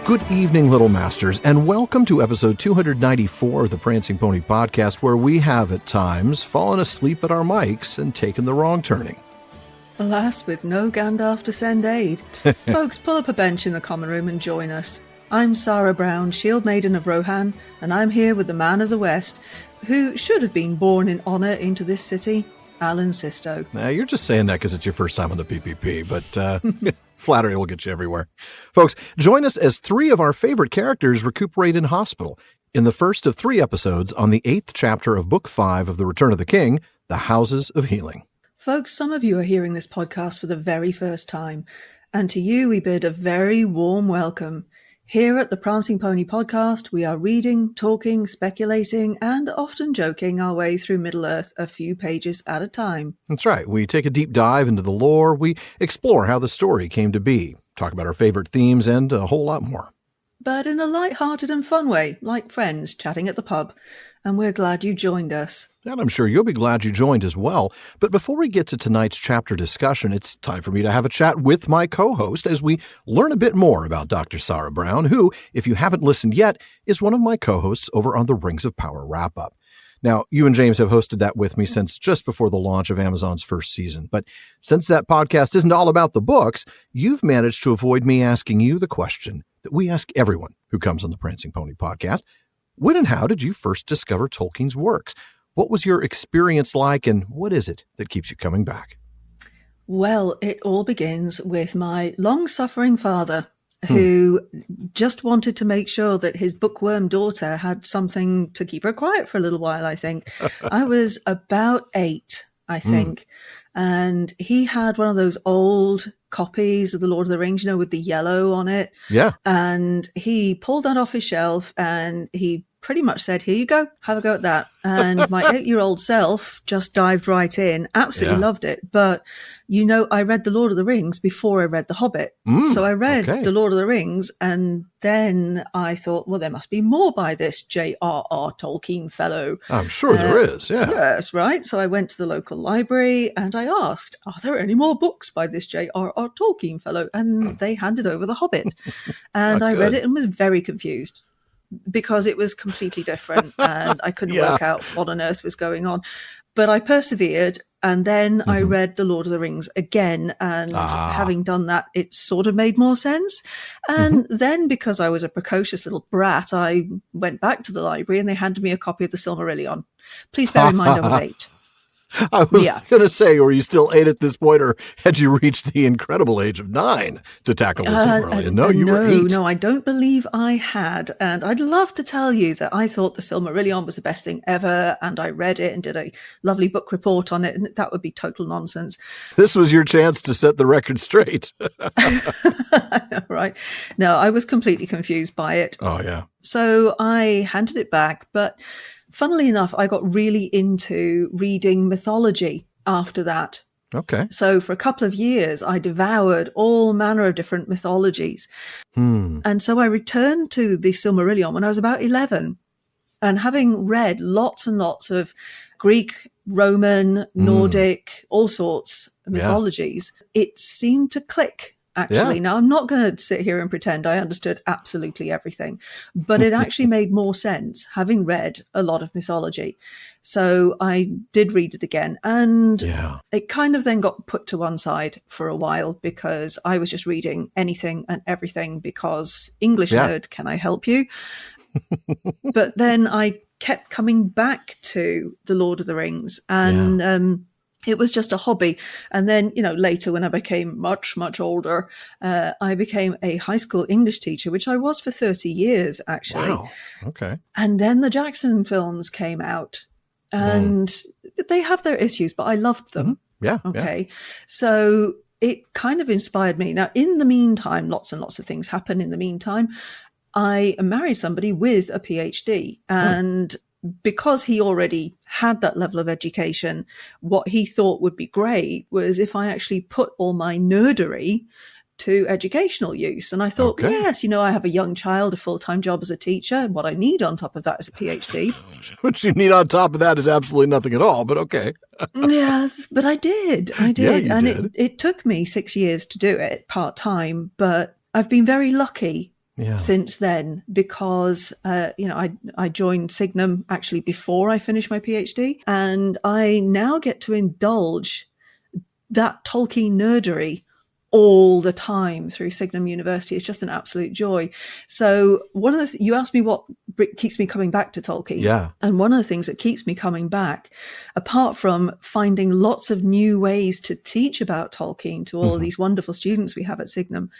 Good evening, Little Masters, and welcome to episode 294 of the Prancing Pony Podcast, where we have at times fallen asleep at our mics and taken the wrong turning. Alas, with no Gandalf to send aid. Folks, pull up a bench in the common room and join us. I'm Sara Brown, Shield Maiden of Rohan, and I'm here with the man of the West, who should have been born in honour into this city, Alan Sisto. You're just saying that because it's your first time on the PPP, but flattery will get you everywhere. Folks, join us as three of our favorite characters recuperate in hospital in the first of 3 episodes on the 8th chapter of Book 5 of The Return of the King, The Houses of Healing. Folks, some of you are hearing this podcast for the very first time, and to you we bid a very warm welcome. Here at the Prancing Pony Podcast, we are reading, talking, speculating, and often joking our way through Middle-earth a few pages at a time. That's right. We take a deep dive into the lore, we explore how the story came to be, talk about our favorite themes, and a whole lot more. But in a light-hearted and fun way, like friends chatting at the pub. And we're glad you joined us. And I'm sure you'll be glad you joined as well. But before we get to tonight's chapter discussion, it's time for me to have a chat with my co-host as we learn a bit more about Dr. Sara Brown, who, if you haven't listened yet, is one of my co-hosts over on the Rings of Power wrap-up. Now, you and James have hosted that with me since just before the launch of Amazon's first season. But since that podcast isn't all about the books, you've managed to avoid me asking you the question that we ask everyone who comes on the Prancing Pony Podcast. When and how did you first discover Tolkien's works? What was your experience like, and what is it that keeps you coming back? Well, it all begins with my long-suffering father, who just wanted to make sure that his bookworm daughter had something to keep her quiet for a little while, I think. I was about 8, I think, and he had one of those old copies of The Lord of the Rings, with the yellow on it. Yeah. And he pulled that off his shelf and he pretty much said, here you go, have a go at that. And my 8-year-old self just dived right in, absolutely loved it. But, I read The Lord of the Rings before I read The Hobbit. So I read The Lord of the Rings, and then I thought, well, there must be more by this J.R.R. Tolkien fellow. I'm sure there is, yeah. Yes, right. So I went to the local library and I asked, are there any more books by this J.R.R. Tolkien fellow? And they handed over The Hobbit. And I read it and was very confused, because it was completely different and I couldn't work out what on earth was going on. But I persevered, and then I read The Lord of the Rings again, and having done that, it sort of made more sense. And then, because I was a precocious little brat, I went back to the library and they handed me a copy of the Silmarillion. Please bear in mind I was 8. I was going to say, were you still 8 at this point, or had you reached the incredible age of 9 to tackle the Silmarillion? No, you were 8. No, I don't believe I had. And I'd love to tell you that I thought the Silmarillion was the best thing ever, and I read it and did a lovely book report on it, and that would be total nonsense. This was your chance to set the record straight. I know, right? No, I was completely confused by it. Oh, yeah. So I handed it back, but funnily enough, I got really into reading mythology after that. Okay. So for a couple of years, I devoured all manner of different mythologies. And so I returned to the Silmarillion when I was about 11. And having read lots and lots of Greek, Roman, Nordic, all sorts of mythologies, it seemed to click. Actually, now I'm not going to sit here and pretend I understood absolutely everything, but it actually made more sense having read a lot of mythology. So I did read it again, and it kind of then got put to one side for a while because I was just reading anything and everything because English nerd, can I help you? But then I kept coming back to The Lord of the Rings, and it was just a hobby. And then, later when I became much, much older, I became a high school English teacher, which I was for 30 years, actually. Wow. Okay. And then the Jackson films came out, and they have their issues, but I loved them. Yeah. Okay. So it kind of inspired me. Now, in the meantime, lots and lots of things happen in the meantime. I married somebody with a PhD, and because he already had that level of education, what he thought would be great was if I actually put all my nerdery to educational use. And I thought, yes, I have a young child, a full-time job as a teacher. What I need on top of that is a PhD. What you need on top of that is absolutely nothing at all, but okay. Yes, but I did. Yeah, you and did. It took me 6 years to do it part-time, but I've been very lucky since then, because, I joined Signum actually before I finished my PhD, and I now get to indulge that Tolkien nerdery all the time through Signum University. It's just an absolute joy. So one of you asked me what keeps me coming back to Tolkien. Yeah. And one of the things that keeps me coming back, apart from finding lots of new ways to teach about Tolkien to all of these wonderful students we have at Signum,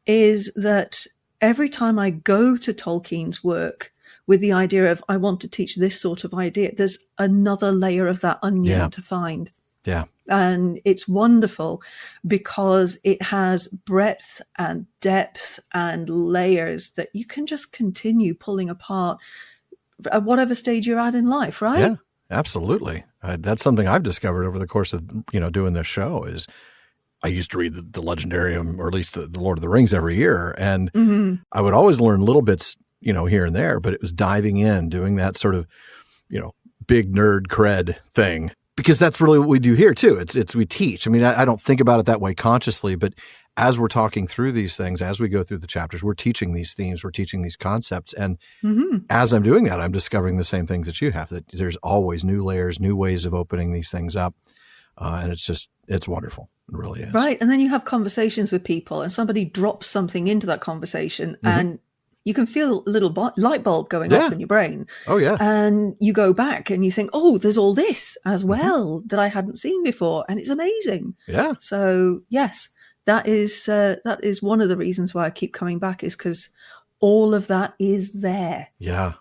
is that every time I go to Tolkien's work with the idea of, I want to teach this sort of idea, there's another layer of that onion to find. Yeah. And it's wonderful because it has breadth and depth and layers that you can just continue pulling apart at whatever stage you're at in life, right? Yeah, absolutely. That's something I've discovered over the course of, doing this show is I used to read the Legendarium, or at least the Lord of the Rings every year. And I would always learn little bits, here and there, but it was diving in, doing that sort of, big nerd cred thing. Because that's really what we do here too. It's we teach. I mean, I don't think about it that way consciously, but as we're talking through these things, as we go through the chapters, we're teaching these themes, we're teaching these concepts. And as I'm doing that, I'm discovering the same things that you have, that there's always new layers, new ways of opening these things up. And it's wonderful. It really is. Right. And then you have conversations with people and somebody drops something into that conversation and you can feel a little light bulb going off in your brain. Oh, yeah. And you go back and you think, oh, there's all this as well that I hadn't seen before. And it's amazing. Yeah. So, yes, that is one of the reasons why I keep coming back, is because all of that is there. Yeah.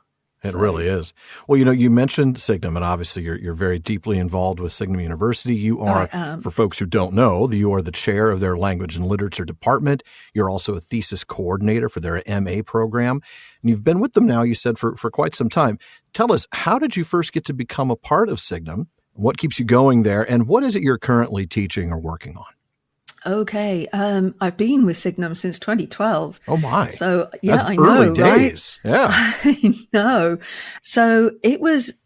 It really is. Well, you mentioned Signum, and obviously you're very deeply involved with Signum University. You are, for folks who don't know, you are the chair of their language and literature department. You're also a thesis coordinator for their MA program. And you've been with them now, you said, for quite some time. Tell us, how did you first get to become a part of Signum? What keeps you going there? And what is it you're currently teaching or working on? Okay. I've been with Signum since 2012. Oh my. So yeah, that's I know, early days. Right? Yeah. I know. So it was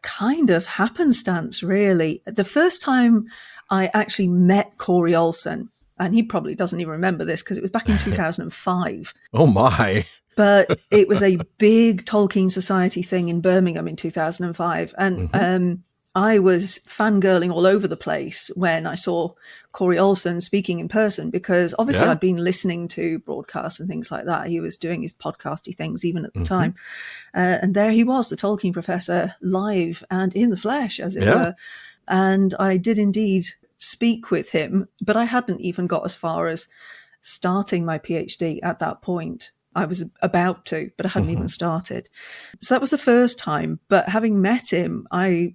kind of happenstance, really. The first time I actually met Corey Olsen, and he probably doesn't even remember this because it was back in 2005. Oh my. But it was a big Tolkien Society thing in Birmingham in 2005. And I was fangirling all over the place when I saw Corey Olsen speaking in person, because obviously I'd been listening to broadcasts and things like that. He was doing his podcasty things even at the time. And there he was, the Tolkien professor, live and in the flesh, as it were. And I did indeed speak with him, but I hadn't even got as far as starting my PhD at that point. I was about to, but I hadn't even started. So that was the first time. But having met him, I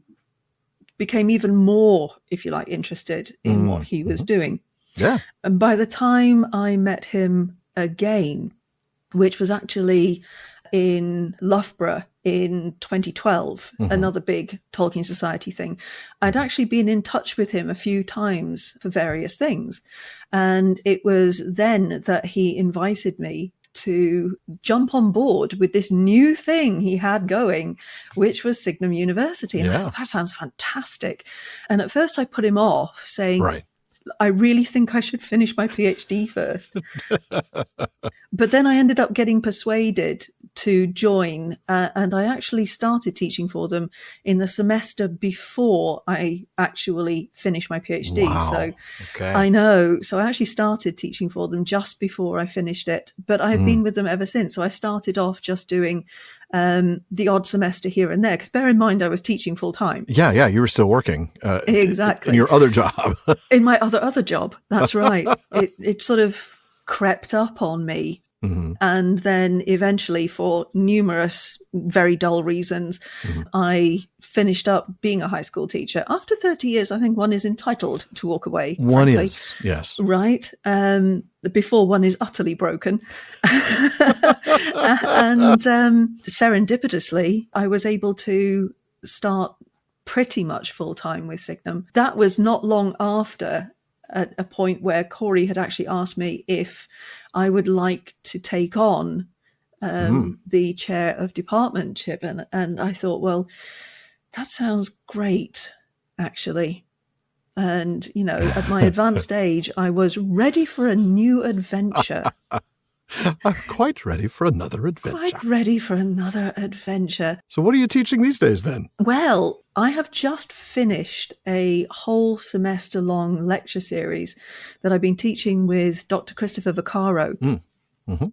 became even more, if you like, interested in what he was doing. Yeah. And by the time I met him again, which was actually in Loughborough in 2012, another big Tolkien Society thing, I'd actually been in touch with him a few times for various things. And it was then that he invited me to jump on board with this new thing he had going, which was Signum University. And I thought, that sounds fantastic. And at first I put him off, saying, I really think I should finish my PhD first. But then I ended up getting persuaded to join, and I actually started teaching for them in the semester before I actually finished my PhD. Wow. So I know. So I actually started teaching for them just before I finished it, but I've been with them ever since. So I started off just doing the odd semester here and there, because bear in mind I was teaching full time. Yeah, you were still working. Exactly. In your other job. In my other job. That's right. It sort of crept up on me. And then eventually, for numerous very dull reasons, I finished up being a high school teacher. After 30 years, I think one is entitled to walk away. One frankly. is, yes. Right. Before one is utterly broken. And serendipitously, I was able to start pretty much full time with Signum. That was not long after, at a point where Corey had actually asked me if I would like to take on the chair of departmentship. And I thought, well, that sounds great, actually. And, at my advanced age, I was ready for a new adventure. I'm quite ready for another adventure. Quite ready for another adventure. So what are you teaching these days then? Well, I have just finished a whole semester-long lecture series that I've been teaching with Dr. Christopher Vaccaro,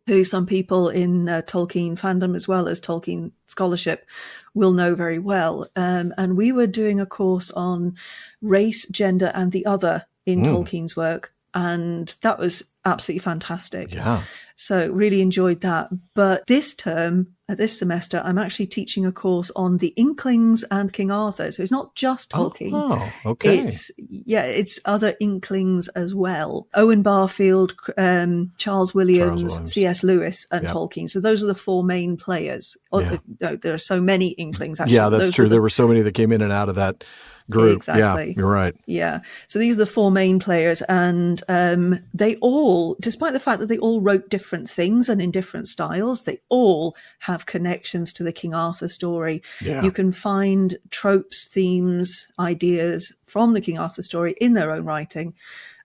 who some people in Tolkien fandom as well as Tolkien scholarship will know very well. And we were doing a course on race, gender, and the other in Tolkien's work. And that was absolutely fantastic. Yeah. So really enjoyed that. But this term, this semester, I'm actually teaching a course on the Inklings and King Arthur. So it's not just Tolkien. Oh, okay. It's other Inklings as well. Owen Barfield, Charles Williams, C.S. Lewis, and Tolkien. So those are the four main players. Yeah. No, there are so many Inklings, actually. Yeah, that's true. There were so many that came in and out of that group. Exactly. Yeah, you're right. Yeah. So these are the four main players, and they all, despite the fact that they all wrote different things and in different styles, they all have connections to the King Arthur story. Yeah. You can find tropes, themes, ideas from the King Arthur story in their own writing.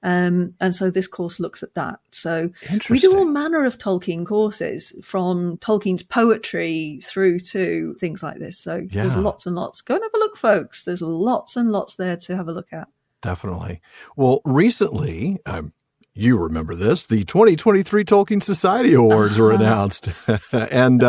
And so this course looks at that. So we do all manner of Tolkien courses, from Tolkien's poetry through to things like this. So there's lots and lots. Go and have a look, folks. There's lots and lots there to have a look at. Definitely. Well, recently, you remember this, the 2023 Tolkien Society Awards were announced. And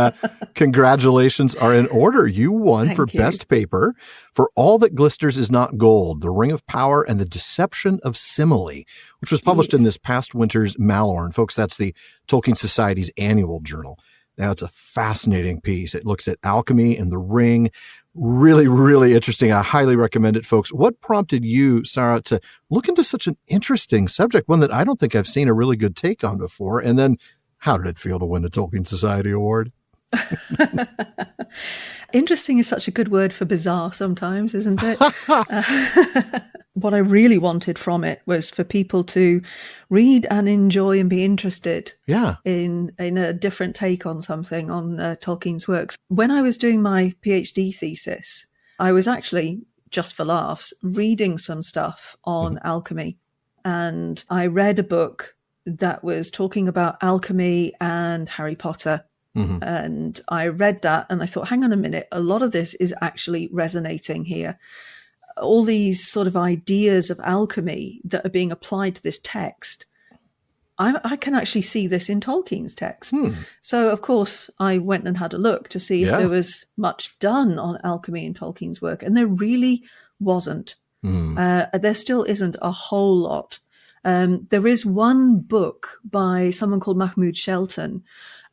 congratulations are in order. You won for Best Paper for All That Glisters Is Not Gold, The Ring of Power and the Deception of Simile, which was published in this past winter's Malorn. Folks, that's the Tolkien Society's annual journal. Now, it's a fascinating piece. It looks at alchemy and the ring. Really, really interesting. I highly recommend it, folks. What prompted you, Sara, to look into such an interesting subject, one that I don't think I've seen a really good take on before? And then how did it feel to win a Tolkien Society Award? Interesting is such a good word for bizarre sometimes, isn't it? What I really wanted from it was for people to read and enjoy and be interested in a different take on something, on Tolkien's works. When I was doing my PhD thesis, I was actually, just for laughs, reading some stuff on alchemy. And I read a book that was talking about alchemy and Harry Potter. And I read that and I thought, hang on a minute, a lot of this is actually resonating here. All these sort of ideas of alchemy that are being applied to this text, I can actually see this in Tolkien's text. So, of course, I went and had a look to see if there was much done on alchemy in Tolkien's work. And there really wasn't. There still isn't a whole lot. There is one book by someone called Mahmoud Shelton,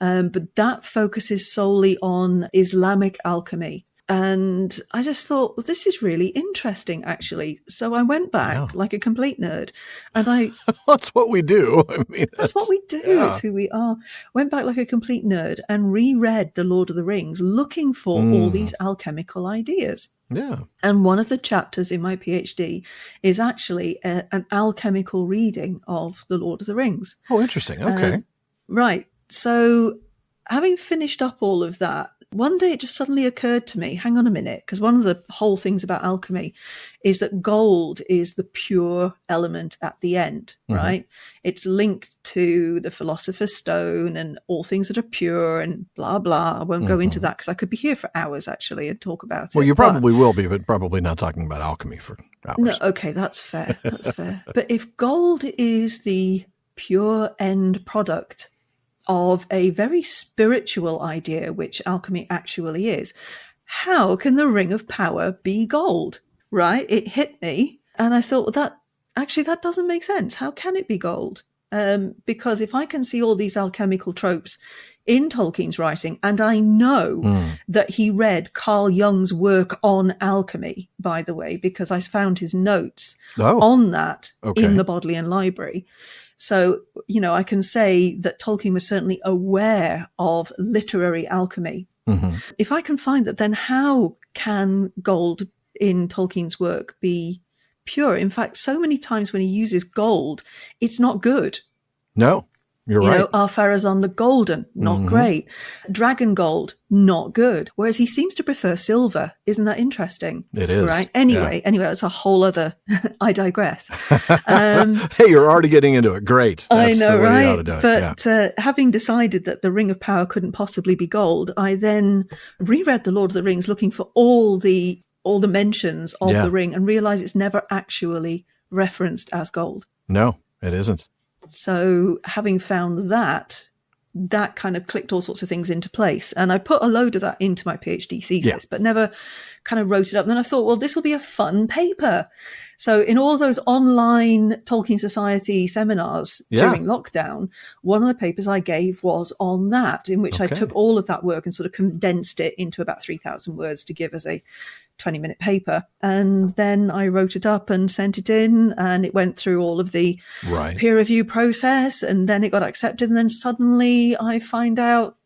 but that focuses solely on Islamic alchemy. And I just thought, well, this is really interesting, actually. So I went back like a complete nerd, and that's what we do. I mean, that's what we do. It's who we are. Went back like a complete nerd and reread The Lord of the Rings, looking for all these alchemical ideas. Yeah. And one of the chapters in my PhD is actually an alchemical reading of The Lord of the Rings. Oh, interesting. Okay. Right. So having finished up all of that, one day it just suddenly occurred to me, hang on a minute, because one of the whole things about alchemy is that gold is the pure element at the end, right? It's linked to the Philosopher's Stone and all things that are pure and blah, blah. I won't go into that because I could be here for hours, actually, and talk about it. Well, you probably will be, but probably not talking about alchemy for hours. No, okay, that's fair. That's fair. But if gold is the pure end product of a very spiritual idea, which alchemy actually is, how can the Ring of Power be gold? Right? It hit me, and I thought, well, that doesn't make sense. How can it be gold? Because if I can see all these alchemical tropes in Tolkien's writing, and I know that he read Carl Jung's work on alchemy, by the way, because I found his notes on that in the Bodleian Library. So, I can say that Tolkien was certainly aware of literary alchemy. If I can find that, then how can gold in Tolkien's work be pure? In fact, so many times when he uses gold, it's not good. No. You're right. Ar-Pharazôn the Golden, not great. Dragon Gold, not good. Whereas he seems to prefer silver. Isn't that interesting? It is. Right. Anyway, that's a whole other, I digress. Hey, you're already getting into it. Great. That's I know, the way right? you ought to do it. But having decided that the Ring of Power couldn't possibly be gold, I then reread The Lord of the Rings looking for all the mentions of the ring and realized it's never actually referenced as gold. No, it isn't. So having found that kind of clicked all sorts of things into place. And I put a load of that into my PhD thesis, but never kind of wrote it up. And then I thought, well, this will be a fun paper. So in all those online Tolkien Society seminars during lockdown, one of the papers I gave was on that, in which I took all of that work and sort of condensed it into about 3,000 words to give as a 20-minute paper. And then I wrote it up and sent it in, and it went through all of the peer review process, and then it got accepted. And then suddenly I found out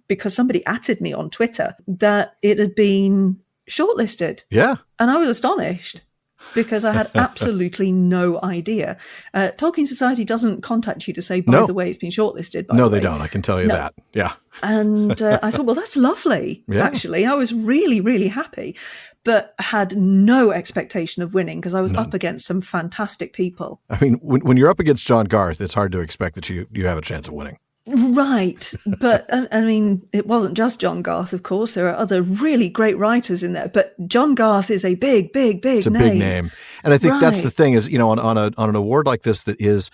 because somebody atted me on Twitter that it had been shortlisted. Yeah. And I was astonished because I had absolutely no idea. Tolkien Society doesn't contact you to say, by the way, it's been shortlisted. No, they don't. I can tell you that. Yeah. And I thought, well, that's lovely, actually. I was really, really happy, but had no expectation of winning because I was up against some fantastic people. I mean, when you're up against John Garth, it's hard to expect that you have a chance of winning. Right. But I mean, it wasn't just John Garth, of course. There are other really great writers in there, but John Garth is a big name. It's a big name. And I think that's the thing is, on an award like this that is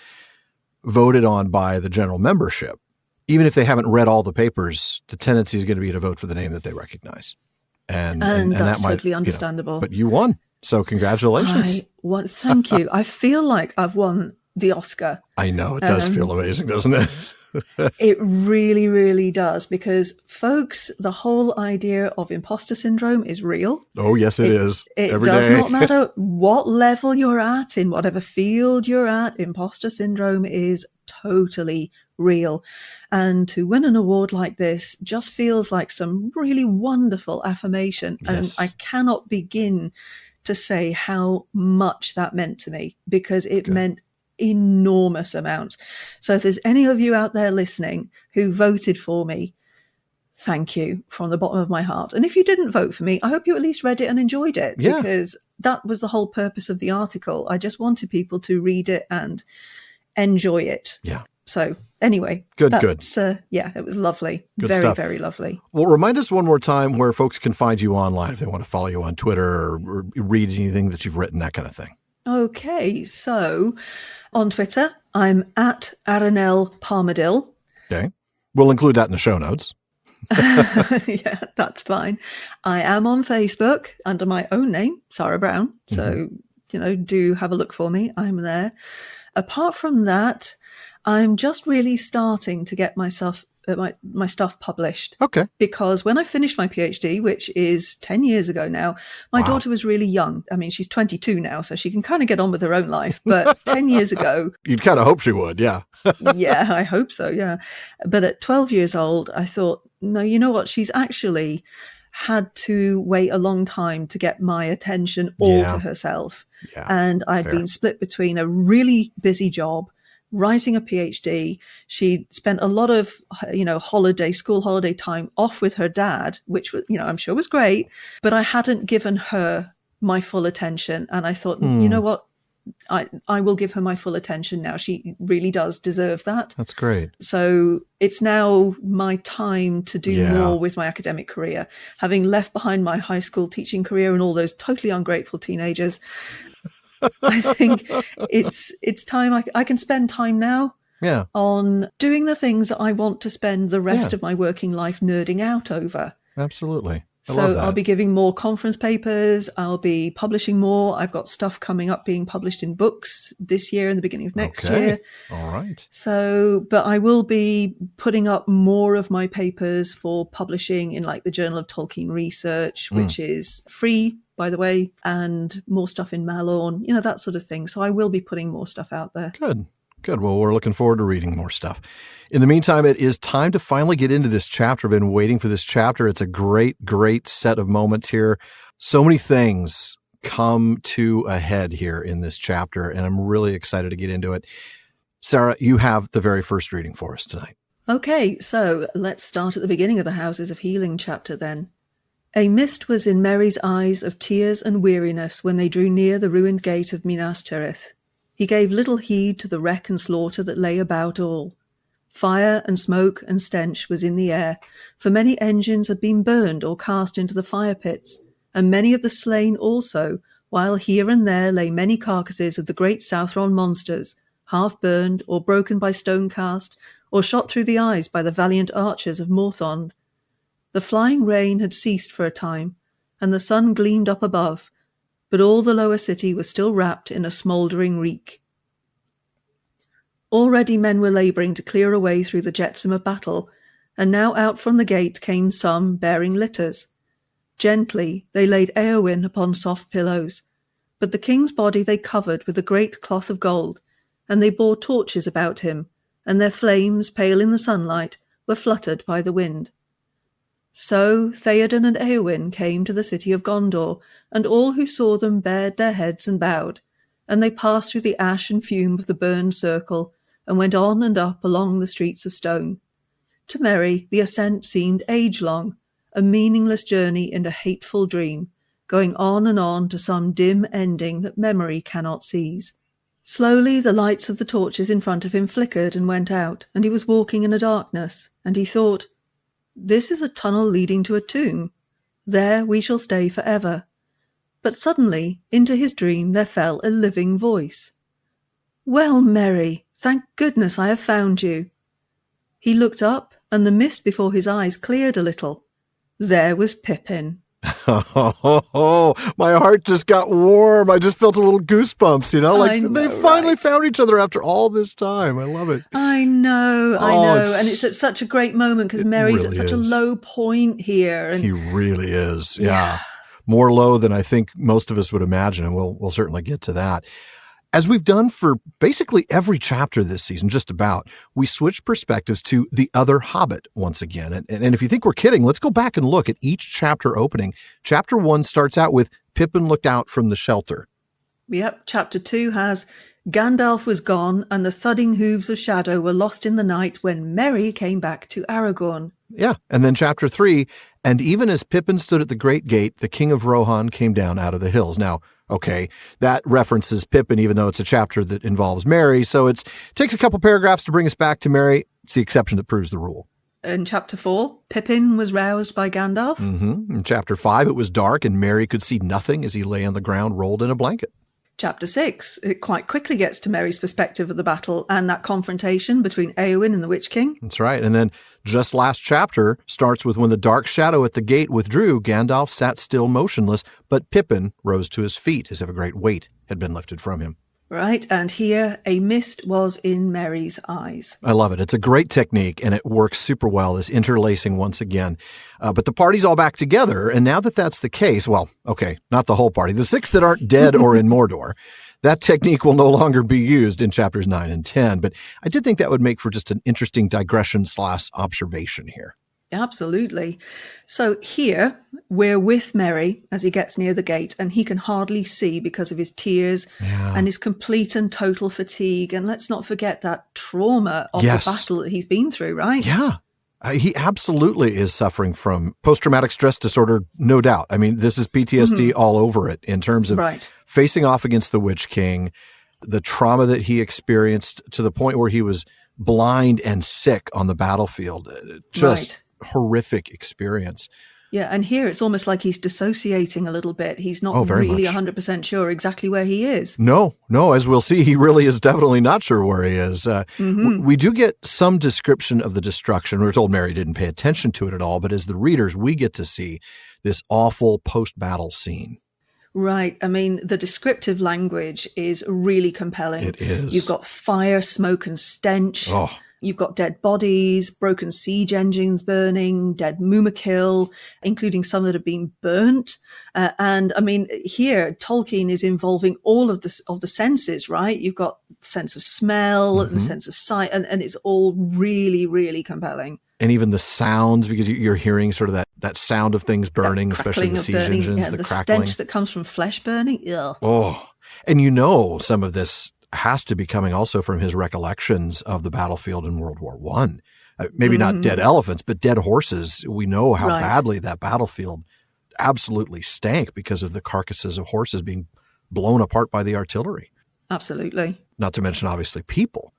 voted on by the general membership, even if they haven't read all the papers, the tendency is going to be to vote for the name that they recognize. And that's that totally understandable. But you won. So congratulations. Thank you. I feel like I've won the Oscar. I know. It does feel amazing, doesn't it? It really, really does, because folks, the whole idea of imposter syndrome is real. Oh, yes, it is. It Every does day. not matter what level you're at, in whatever field you're at, imposter syndrome is totally real. And to win an award like this just feels like some really wonderful affirmation. Yes. And I cannot begin to say how much that meant to me, because it meant enormous amounts. So if there's any of you out there listening who voted for me, thank you from the bottom of my heart. And if you didn't vote for me, I hope you at least read it and enjoyed it, because that was the whole purpose of the article. I just wanted people to read it and enjoy it. Yeah. So anyway, good. It was lovely. Good very stuff. Very lovely. Well, remind us one more time where folks can find you online if they want to follow you on Twitter or read anything that you've written, that kind of thing. Okay, so on Twitter, I'm at Aranel Palmadill. Okay. We'll include that in the show notes. Yeah, that's fine. I am on Facebook under my own name, Sara Brown. So, do have a look for me. I'm there. Apart from that, I'm just really starting to get myself my stuff published. Okay. Because when I finished my PhD, which is 10 years ago now, my daughter was really young. I mean, she's 22 now, so she can kind of get on with her own life. But 10 years ago... You'd kind of hope she would, yeah. Yeah, I hope so, yeah. But at 12 years old, I thought, no, you know what? She's actually had to wait a long time to get my attention all to herself. Yeah, and I'd been split between a really busy job, writing a PhD. She spent a lot of, school holiday time off with her dad, which, I'm sure was great, but I hadn't given her my full attention. And I thought, you know what? I will give her my full attention now. She really does deserve that. That's great. So it's now my time to do more with my academic career. Having left behind my high school teaching career and all those totally ungrateful teenagers, I think it's time I can spend time now on doing the things that I want to spend the rest of my working life nerding out over. Absolutely. So I'll be giving more conference papers. I'll be publishing more. I've got stuff coming up being published in books this year and the beginning of next year. All right. So, but I will be putting up more of my papers for publishing in like the Journal of Tolkien Research, which is free, by the way, and more stuff in Malorn, that sort of thing. So I will be putting more stuff out there. Good. Well, we're looking forward to reading more stuff. In the meantime, it is time to finally get into this chapter. I've been waiting for this chapter. It's a great, great set of moments here. So many things come to a head here in this chapter, and I'm really excited to get into it. Sara, you have the very first reading for us tonight. Okay, so let's start at the beginning of the Houses of Healing chapter then. A mist was in Merry's eyes of tears and weariness when they drew near the ruined gate of Minas Tirith. He gave little heed to the wreck and slaughter that lay about all. Fire and smoke and stench was in the air, for many engines had been burned or cast into the fire pits, and many of the slain also, while here and there lay many carcasses of the great Southron monsters, half burned or broken by stone cast, or shot through the eyes by the valiant archers of Morthond. The flying rain had ceased for a time, and the sun gleamed up above, but all the lower city was still wrapped in a smouldering reek. Already men were labouring to clear a way through the jetsam of battle, and now out from the gate came some bearing litters. Gently they laid Éowyn upon soft pillows, but the king's body they covered with a great cloth of gold, and they bore torches about him, and their flames, pale in the sunlight, were fluttered by the wind. So Théoden and Éowyn came to the city of Gondor, and all who saw them bared their heads and bowed, and they passed through the ash and fume of the burned circle, and went on and up along the streets of stone. To Merry the ascent seemed age-long, a meaningless journey and a hateful dream, going on and on to some dim ending that memory cannot seize. Slowly the lights of the torches in front of him flickered and went out, and he was walking in a darkness, and he thought, "This is a tunnel leading to a tomb. There we shall stay forever." But suddenly into his dream there fell a living voice. "Well, Merry, thank goodness I have found you." He looked up, and the mist before his eyes cleared a little. There was Pippin. Oh, my heart just got warm. I just felt a little goosebumps, like they finally found each other after all this time. I love it. I know. And it's at such a great moment because Merry's really at such a low point here. And he really is. Yeah. More low than I think most of us would imagine. And we'll certainly get to that. As we've done for basically every chapter this season, just about, we switch perspectives to the other Hobbit once again. And if you think we're kidding, let's go back and look at each chapter opening. Chapter 1 starts out with Pippin looked out from the shelter. Yep. Chapter 2 has Gandalf was gone and the thudding hooves of shadow were lost in the night when Merry came back to Aragorn. Yeah. And then chapter 3, and even as Pippin stood at the great gate, the king of Rohan came down out of the hills. Now, okay, that references Pippin, even though it's a chapter that involves Merry. So it takes a couple paragraphs to bring us back to Merry. It's the exception that proves the rule. In chapter 4, Pippin was roused by Gandalf. In chapter 5, it was dark and Merry could see nothing as he lay on the ground rolled in a blanket. Chapter 6, it quite quickly gets to Merry's perspective of the battle and that confrontation between Éowyn and the Witch King. That's right. And then just last chapter starts with when the dark shadow at the gate withdrew, Gandalf sat still motionless, but Pippin rose to his feet as if a great weight had been lifted from him. Right, and here a mist was in Merry's eyes. I love it. It's a great technique, and it works super well, this interlacing once again. But the party's all back together, and now that that's the case, well, okay, not the whole party, the 6 that aren't dead or in Mordor, that technique will no longer be used in chapters 9 and 10. But I did think that would make for just an interesting digression/observation here. Absolutely. So here we're with Merry as he gets near the gate and he can hardly see because of his tears and his complete and total fatigue. And let's not forget that trauma of the battle that he's been through, right? Yeah. He absolutely is suffering from post-traumatic stress disorder, no doubt. I mean, this is PTSD all over it in terms of facing off against the Witch King, the trauma that he experienced to the point where he was blind and sick on the battlefield. Just horrific experience. Yeah, and here it's almost like he's dissociating a little bit. He's not really 100% sure exactly where he is. No, as we'll see, he really is definitely not sure where he is. We do get some description of the destruction. We're told Merry didn't pay attention to it at all, but as the readers, we get to see this awful post-battle scene. Right. I mean, the descriptive language is really compelling. It is. You've got fire, smoke, and stench. You've got dead bodies, broken siege engines burning, dead Mumakil, including some that have been burnt. And I mean, here Tolkien is involving all of the senses, right? You've got the sense of smell and the sense of sight, and it's all really, really compelling. And even the sounds, because you're hearing sort of that sound of things burning, especially the siege engines, the crackling. Stench that comes from flesh burning. Ugh. And some of this has to be coming also from his recollections of the battlefield in World War I. Maybe not dead elephants, but dead horses. We know how badly that battlefield absolutely stank because of the carcasses of horses being blown apart by the artillery. Absolutely. Not to mention, obviously, people.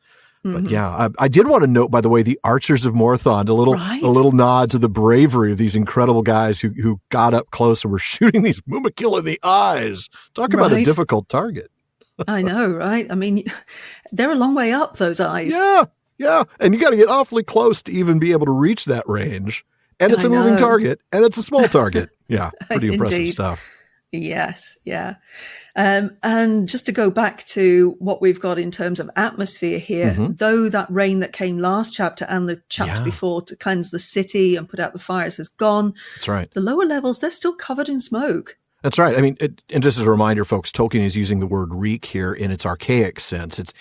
But yeah, I did want to note, by the way, the Archers of Morthond, a little nod to the bravery of these incredible guys who got up close and were shooting these Mumakil in the eyes. Talk about a difficult target. I know, right? I mean, they're a long way up, those eyes. Yeah. And you got to get awfully close to even be able to reach that range. And it's a moving target, and it's a small target. Yeah, pretty impressive stuff. Yes, yeah. And just to go back to what we've got in terms of atmosphere here, though that rain that came last chapter and the chapter before to cleanse the city and put out the fires has gone. That's right. The lower levels, they're still covered in smoke. That's right. I mean, and just as a reminder, folks, Tolkien is using the word reek here in its archaic sense. It's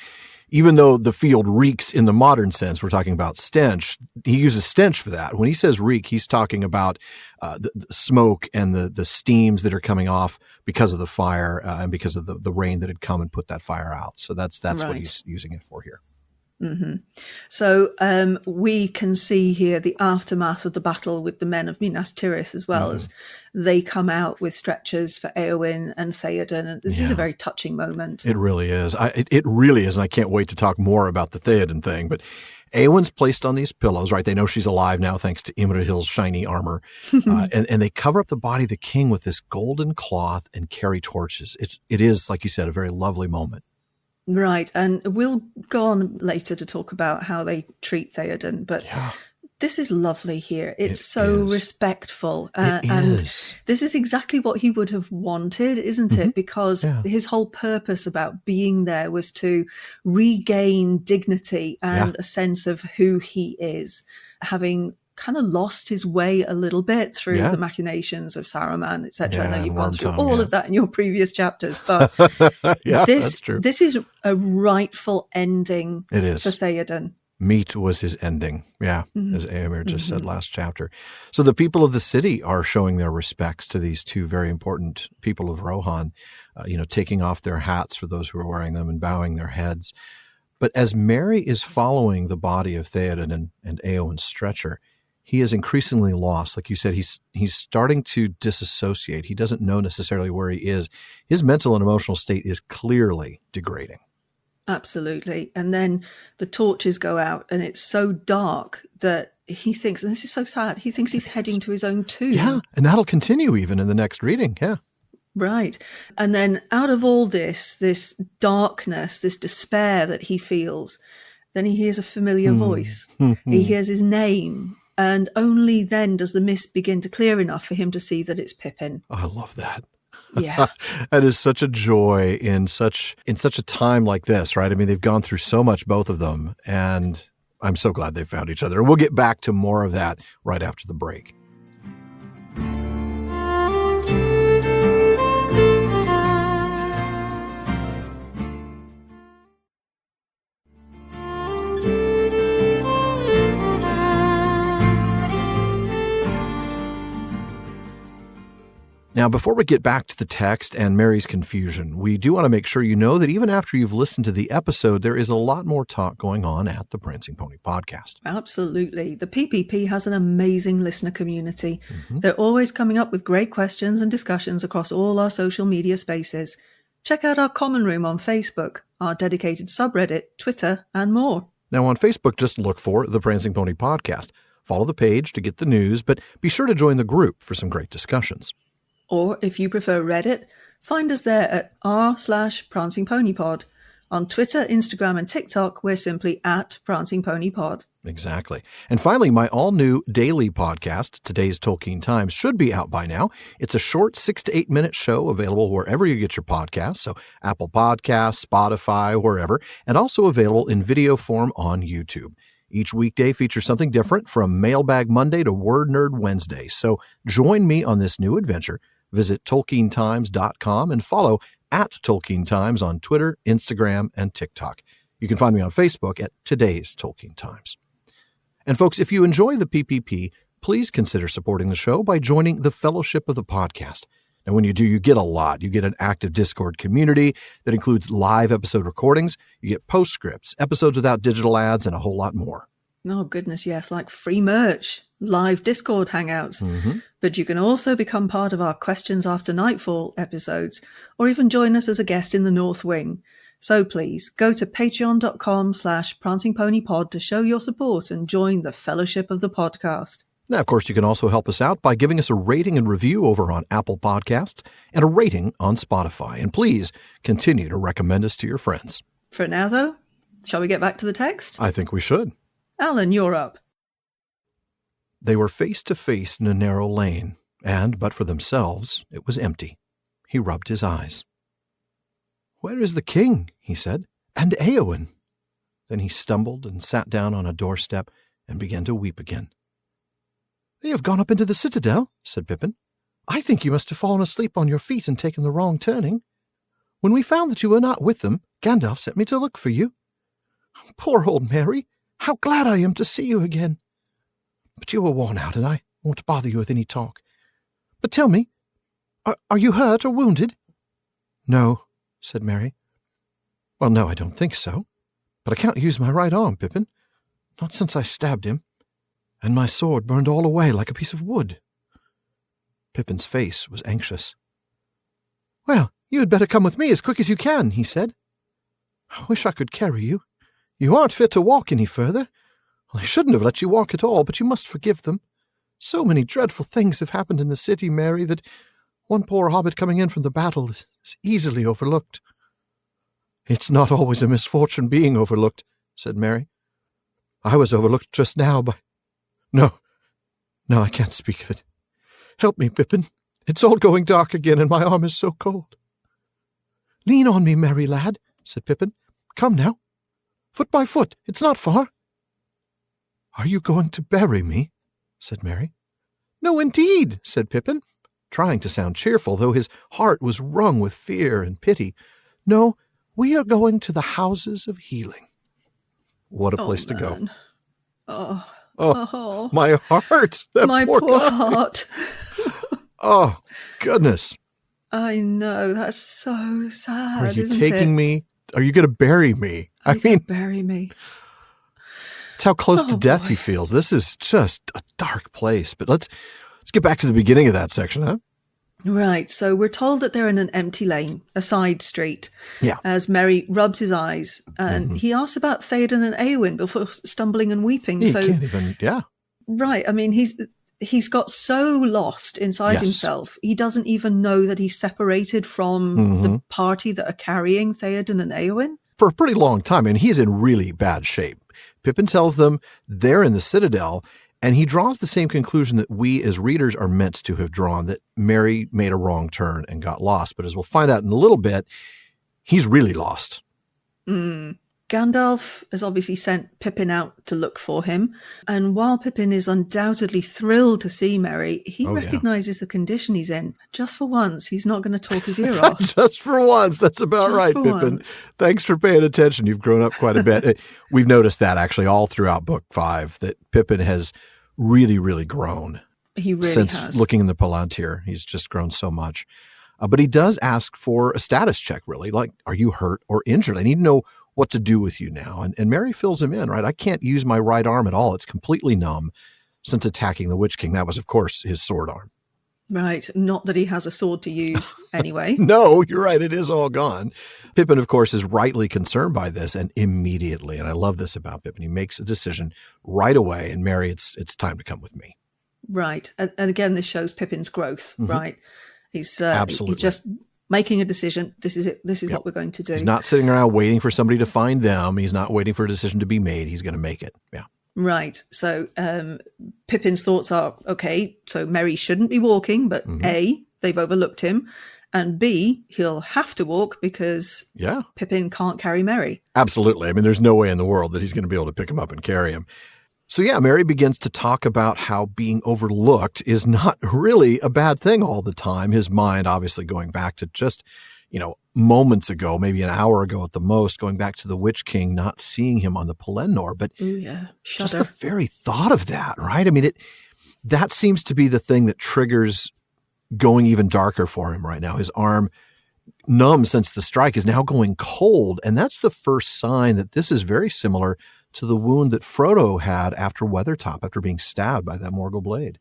even though the field reeks in the modern sense, we're talking about stench. He uses stench for that. When he says reek, he's talking about the smoke and the steams that are coming off because of the fire and because of the rain that had come and put that fire out. So that's what he's using it for here. So we can see here the aftermath of the battle with the men of Minas Tirith, as well as they come out with stretchers for Éowyn and Théoden. And this is a very touching moment. It really is. It really is. And I can't wait to talk more about the Théoden thing. But Éowyn's placed on these pillows, right? They know she's alive now thanks to Imrahil's shiny armor. And they cover up the body of the king with this golden cloth and carry torches. It is, like you said, a very lovely moment. Right. And we'll go on later to talk about how they treat Théoden. But this is lovely here. It's so respectful. And this is exactly what he would have wanted, isn't it? Because his whole purpose about being there was to regain dignity and a sense of who he is, having kind of lost his way a little bit through the machinations of Saruman, etc. I know you've gone through all of that in your previous chapters, but that's true. This is a rightful ending for Théoden. Meat was his ending, as Éomer just said last chapter. So the people of the city are showing their respects to these two very important people of Rohan, taking off their hats for those who are wearing them and bowing their heads. But as Merry is following the body of Théoden and Éowyn's stretcher, he is increasingly lost. Like you said, he's starting to disassociate. He doesn't know necessarily where he is. His mental and emotional state is clearly degrading. Absolutely. And then the torches go out and it's so dark that he thinks, and this is so sad, he thinks he's heading to his own tomb. Yeah, and that'll continue even in the next reading. Yeah. Right. And then out of all this darkness, this despair that he feels, then he hears a familiar voice. He hears his name. And only then does the mist begin to clear enough for him to see that it's Pippin. Oh, I love that. Yeah. That is such a joy in such a time like this, right? I mean, they've gone through so much, both of them, and I'm so glad they found each other. And we'll get back to more of that right after the break. Now, before we get back to the text and Mary's confusion, we do want to make sure you know that even after you've listened to the episode, there is a lot more talk going on at the Prancing Pony podcast. Absolutely. The PPP has an amazing listener community. They're always coming up with great questions and discussions across all our social media spaces. Check out our common room on Facebook, our dedicated subreddit, Twitter, and more. Now, on Facebook, just look for the Prancing Pony podcast. Follow the page to get the news, but be sure to join the group for some great discussions. Or if you prefer Reddit, find us there at r/PrancingPonyPod. On Twitter, Instagram, and TikTok, we're simply at Prancing Pony Pod. Exactly. And finally, my all-new daily podcast, Today's Tolkien Times, should be out by now. It's a short 6 to 8 minute show available wherever you get your podcasts, so Apple Podcasts, Spotify, wherever, and also available in video form on YouTube. Each weekday features something different, from Mailbag Monday to Word Nerd Wednesday. So join me on this new adventure. Visit TolkienTimes.com and follow at Tolkien Times on Twitter, Instagram, and TikTok. You can find me on Facebook at Today's Tolkien Times. And folks, if you enjoy the PPP, please consider supporting the show by joining the Fellowship of the Podcast. And when you do, you get a lot. You get an active Discord community that includes live episode recordings. You get postscripts, episodes without digital ads, and a whole lot more. Oh, goodness, yes, like free merch, live Discord hangouts. Mm-hmm. But you can also become part of our Questions After Nightfall episodes, or even join us as a guest in the North Wing. So please, go to patreon.com/prancingponypod to show your support and join the fellowship of the podcast. Now, of course, you can also help us out by giving us a rating and review over on Apple Podcasts and a rating on Spotify. And please continue to recommend us to your friends. For now, though, shall we get back to the text? I think we should. Alan, you're up. They were face to face in a narrow lane, and, but for themselves, it was empty. He rubbed his eyes. "Where is the king?" he said, "and Éowyn?" Then he stumbled and sat down on a doorstep and began to weep again. "They have gone up into the citadel," said Pippin. "I think you must have fallen asleep on your feet and taken the wrong turning. When we found that you were not with them, Gandalf sent me to look for you. Poor old Mary, how glad I am to see you again. But you are worn out, and I won't bother you with any talk. But tell me, are you hurt or wounded?" "No," said Mary. "Well, no, I don't think so. But I can't use my right arm, Pippin. Not since I stabbed him. And my sword burned all away like a piece of wood." Pippin's face was anxious. "Well, you had better come with me as quick as you can," he said. "I wish I could carry you. You aren't fit to walk any further. Well, I shouldn't have let you walk at all, but you must forgive them. So many dreadful things have happened in the city, Mary, that one poor hobbit coming in from the battle is easily overlooked." "It's not always a misfortune being overlooked," said Mary. "I was overlooked just now by... No, I can't speak of it. Help me, Pippin. It's all going dark again, and my arm is so cold." "Lean on me, Merry lad," said Pippin. "Come now. Foot by foot. It's not far." "Are you going to bury me?" said Mary. "No, indeed," said Pippin, trying to sound cheerful, though his heart was wrung with fear and pity. "No, we are going to the houses of healing." What a place to go. Oh, my heart. My poor heart. Oh, goodness. I know. That's so sad. Are you taking me? Are you going to bury me? I mean, bury me. It's how close to death he feels. This is just a dark place. But let's get back to the beginning of that section, huh? Right. So we're told that they're in an empty lane, a side street. Yeah. As Merry rubs his eyes, and he asks about Théoden and Éowyn before stumbling and weeping. He can't even. Yeah. Right. I mean, he's got so lost inside himself, he doesn't even know that he's separated from the party that are carrying Théoden and Éowyn. For a pretty long time, and he's in really bad shape. Pippin tells them they're in the citadel, and he draws the same conclusion that we as readers are meant to have drawn, that Merry made a wrong turn and got lost. But as we'll find out in a little bit, he's really lost. Gandalf has obviously sent Pippin out to look for him. And while Pippin is undoubtedly thrilled to see Merry, he recognizes the condition he's in. Just for once, he's not going to talk his ear off. Just for once. That's about right, Pippin. Thanks for paying attention. You've grown up quite a bit. We've noticed that actually all throughout Book 5, that Pippin has really, really grown. He really since has. Looking in the Palantir. He's just grown so much. But he does ask for a status check, really. Like, are you hurt or injured? I need to know what to do with you now. And Merry fills him in, right? I can't use my right arm at all. It's completely numb since attacking the Witch King. That was, of course, his sword arm. Right. Not that he has a sword to use anyway. No, you're right. It is all gone. Pippin, of course, is rightly concerned by this, and immediately, and I love this about Pippin, he makes a decision right away. And Merry, it's time to come with me. Right. And again, this shows Pippin's growth, right? He's Absolutely. He's just making a decision. This is it. This is what we're going to do. He's not sitting around waiting for somebody to find them. He's not waiting for a decision to be made. He's going to make it. Yeah. Right. So Pippin's thoughts are, okay, so Merry shouldn't be walking, but A, they've overlooked him, and B, he'll have to walk because Pippin can't carry Merry. Absolutely. I mean, there's no way in the world that he's going to be able to pick him up and carry him. So Merry begins to talk about how being overlooked is not really a bad thing all the time. His mind obviously going back to just, moments ago, maybe an hour ago at the most, going back to the Witch King, not seeing him on the Pelennor. But just the very thought of that, right? I mean, that seems to be the thing that triggers going even darker for him right now. His arm, numb since the strike, is now going cold. And that's the first sign that this is very similar to the wound that Frodo had after Weathertop, after being stabbed by that Morgul blade.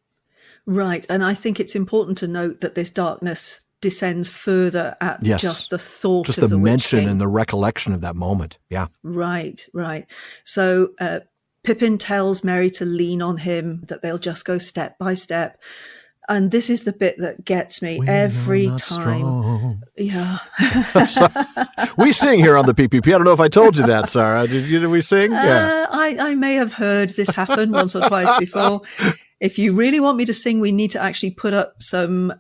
Right. And I think it's important to note that this darkness descends further at just the thought of the mention and the recollection of that moment. Yeah. Right. So Pippin tells Merry to lean on him, that they'll just go step by step. And this is the bit that gets me every time. Strong. Yeah. We sing here on the PPP. I don't know if I told you that, Sarah. Did we sing? Yeah. I may have heard this happen once or twice before. If you really want me to sing, we need to actually put up some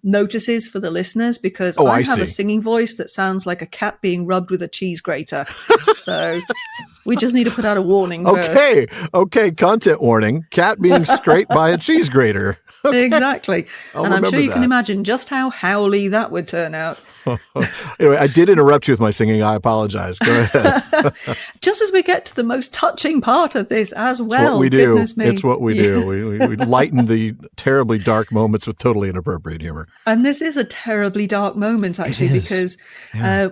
notices for the listeners, because I have a singing voice that sounds like a cat being rubbed with a cheese grater. So we just need to put out a warning first. Okay. Content warning. Cat being scraped by a cheese grater. Okay. Exactly. And I'm sure you can imagine just how howly that would turn out. Anyway, I did interrupt you with my singing. I apologize. Go ahead. Just as we get to the most touching part of this as well. It's what we do. It's what we do. We lighten the terribly dark moments with totally inappropriate humor. And this is a terribly dark moment, actually, because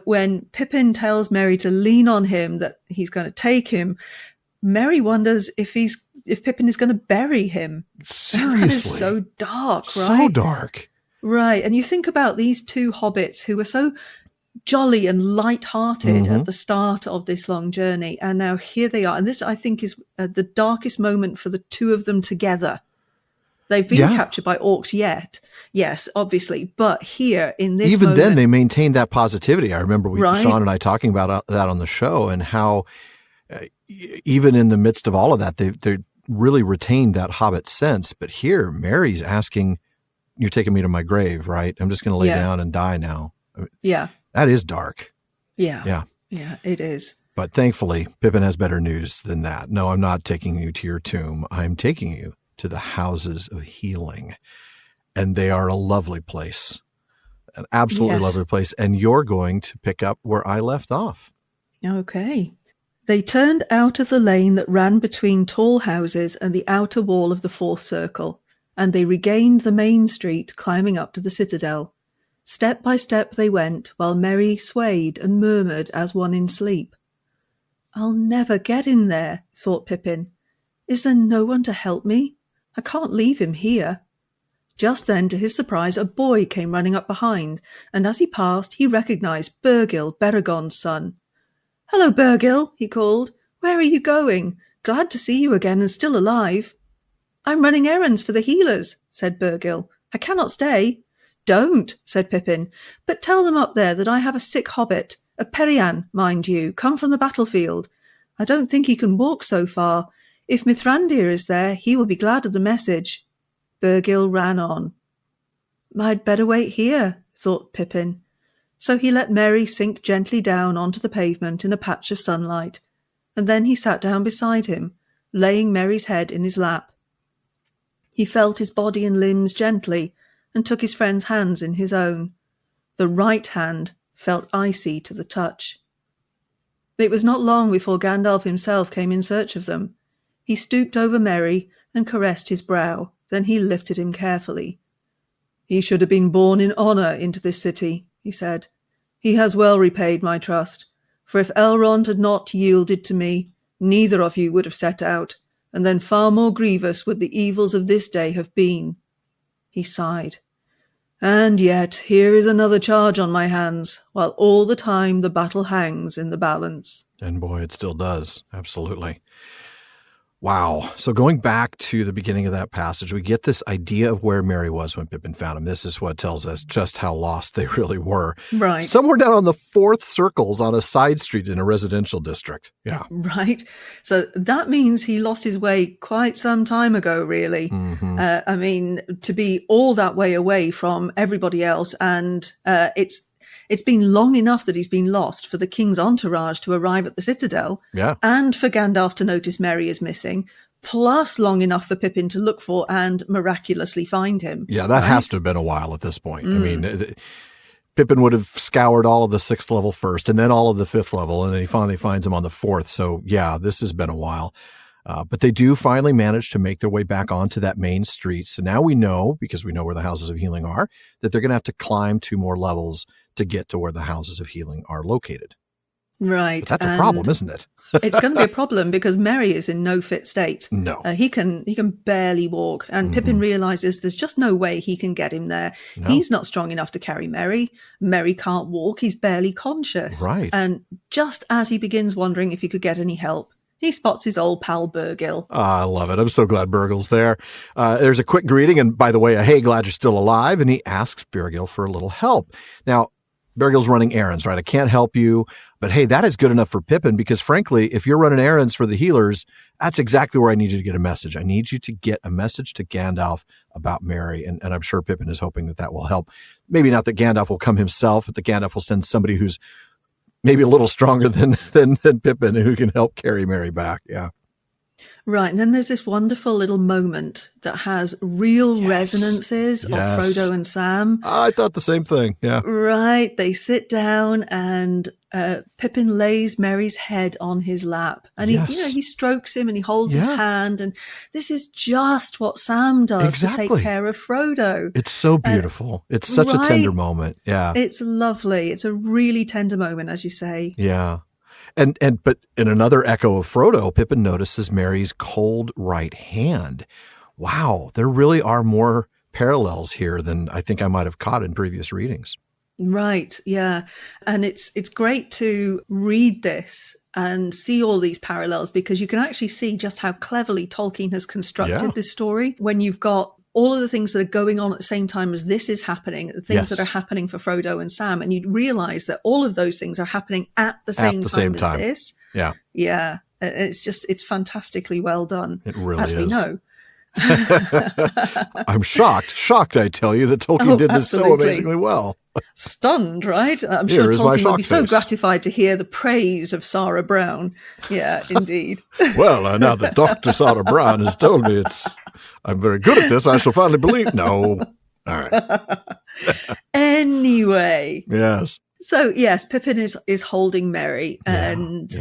when Pippin tells Merry to lean on him, that he's going to take him, Merry wonders if Pippin is going to bury him. Seriously. That is so dark, right? So dark. Right. And you think about these two hobbits who were so jolly and light-hearted at the start of this long journey. And now here they are. And this, I think, is the darkest moment for the two of them together. They've been captured by orcs yet. Yes, obviously. But here in this moment, then they maintained that positivity. I remember Sean and I talking about that on the show, and how even in the midst of all of that, they really retained that hobbit sense. But here, Merry's asking, "You're taking me to my grave, right? I'm just going to lay down and die now." Yeah. That is dark. Yeah, it is. But thankfully, Pippin has better news than that. No, I'm not taking you to your tomb. I'm taking you to the houses of healing. And they are a lovely place, an absolutely lovely place. And you're going to pick up where I left off. Okay. They turned out of the lane that ran between tall houses and the outer wall of the fourth circle, and they regained the main street, climbing up to the citadel. Step by step they went, while Merry swayed and murmured as one in sleep. "I'll never get him there," thought Pippin. "Is there no one to help me? I can't leave him here." Just then, to his surprise, a boy came running up behind, and as he passed, he recognised Bergil, Beregond's son. "Hello, Bergil," he called. "Where are you going? Glad to see you again and still alive." "I'm running errands for the healers," said Bergil. "I cannot stay." "Don't," said Pippin, "but tell them up there that I have a sick hobbit, a Perian, mind you, come from the battlefield. I don't think he can walk so far. If Mithrandir is there, he will be glad of the message." Bergil ran on. "I'd better wait here," thought Pippin. So he let Merry sink gently down onto the pavement in a patch of sunlight, and then he sat down beside him, laying Merry's head in his lap. He felt his body and limbs gently, and took his friend's hands in his own. The right hand felt icy to the touch. It was not long before Gandalf himself came in search of them. He stooped over Merry and caressed his brow, then he lifted him carefully. "He should have been born in honour into this city," he said. "He has well repaid my trust, for if Elrond had not yielded to me, neither of you would have set out, and then far more grievous would the evils of this day have been." He sighed. "And yet here is another charge on my hands, while all the time the battle hangs in the balance." And boy, it still does. Absolutely. Wow. So going back to the beginning of that passage, we get this idea of where Merry was when Pippin found him. This is what tells us just how lost they really were. Right. Somewhere down on the fourth circles on a side street in a residential district. Yeah. Right. So that means he lost his way quite some time ago, really. Mm-hmm. I mean, to be all that way away from everybody else, and it's been long enough that he's been lost for the king's entourage to arrive at the citadel, and for Gandalf to notice Merry is missing, plus long enough for Pippin to look for and miraculously find him. Yeah, that has to have been a while at this point. I mean, Pippin would have scoured all of the 6th level first and then all of the 5th level, and then he finally finds him on the 4th. So, yeah, this has been a while. But they do finally manage to make their way back onto that main street. So now we know, because we know where the Houses of Healing are, that they're going to have to climb 2 more levels to get to where the Houses of Healing are located. Right. But that's a problem, isn't it? It's going to be a problem because Merry is in no fit state. No. He can barely walk. And Pippin realizes there's just no way he can get him there. No. He's not strong enough to carry Merry. Merry can't walk. He's barely conscious. Right. And just as he begins wondering if he could get any help, he spots his old pal Burgil. I love it. I'm so glad Burgil's there. There's a quick greeting. And by the way, hey, glad you're still alive. And he asks Burgil for a little help. Now, Burgil's running errands, right? I can't help you. But hey, that is good enough for Pippin because frankly, if you're running errands for the healers, that's exactly where I need you to get a message. I need you to get a message to Gandalf about Merry. And I'm sure Pippin is hoping that will help. Maybe not that Gandalf will come himself, but that Gandalf will send somebody who's maybe a little stronger than Pippin who can help carry Merry back. Yeah. Right. And then there's this wonderful little moment that has real resonances of Frodo and Sam. I thought the same thing. Yeah. Right. They sit down and Pippin lays Merry's head on his lap and he strokes him and he holds his hand. And this is just what Sam does to take care of Frodo. It's so beautiful. It's such a tender moment. Yeah. It's lovely. It's a really tender moment, as you say. Yeah. But in another echo of Frodo, Pippin notices Merry's cold right hand. Wow, there really are more parallels here than I think I might have caught in previous readings. Right, yeah. And it's great to read this and see all these parallels because you can actually see just how cleverly Tolkien has constructed this story when you've got all of the things that are going on at the same time as this is happening, the things that are happening for Frodo and Sam. And you realize that all of those things are happening at the same time as this. Yeah. Yeah. It's fantastically well done. It really as is. We know. I'm shocked, I tell you, that Tolkien did this so amazingly well. Stunned, right? I'm sure Tolkien would be so gratified to hear the praise of Sara Brown. Yeah, indeed. Well, now that Dr. Sara Brown has told me I'm very good at this, I shall finally believe. No. All right. Anyway. Yes. So, yes, Pippin is holding Merry and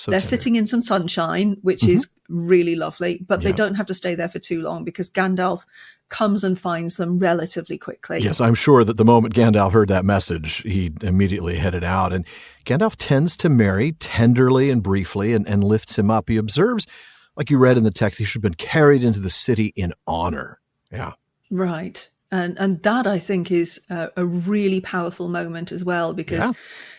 they're sitting in some sunshine, which is really lovely, but they don't have to stay there for too long because Gandalf comes and finds them relatively quickly. Yes, I'm sure that the moment Gandalf heard that message, he immediately headed out. And Gandalf tends to Merry tenderly and briefly and lifts him up. He observes, like you read in the text, he should have been carried into the city in honor. Yeah. Right. And that, I think, is a really powerful moment as well, because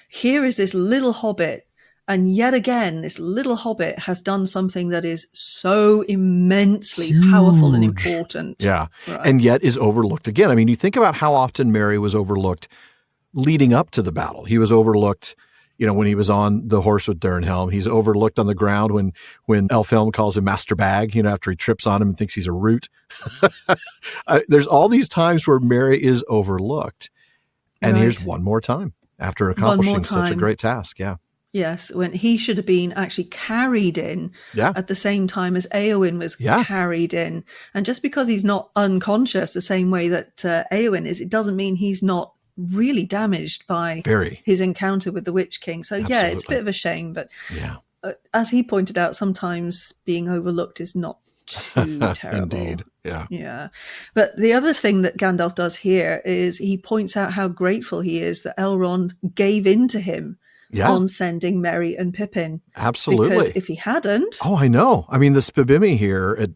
here is this little hobbit, and yet again, this little hobbit has done something that is so immensely powerful and important. Yeah, and yet is overlooked again. I mean, you think about how often Merry was overlooked leading up to the battle. He was overlooked, when he was on the horse with Dernhelm. He's overlooked on the ground when Elfhelm calls him Master Bag, after he trips on him and thinks he's a root. There's all these times where Merry is overlooked. And here's one more time after accomplishing such a great task. Yeah. Yes, when he should have been actually carried in at the same time as Éowyn was carried in. And just because he's not unconscious the same way that Éowyn is, it doesn't mean he's not really damaged by his encounter with the Witch King. So it's a bit of a shame, but as he pointed out, sometimes being overlooked is not too terrible. Indeed. Yeah. But the other thing that Gandalf does here is he points out how grateful he is that Elrond gave in to him on sending Merry and Pippin. Absolutely. Because if he hadn't... Oh, I know. I mean, the Spibimi here,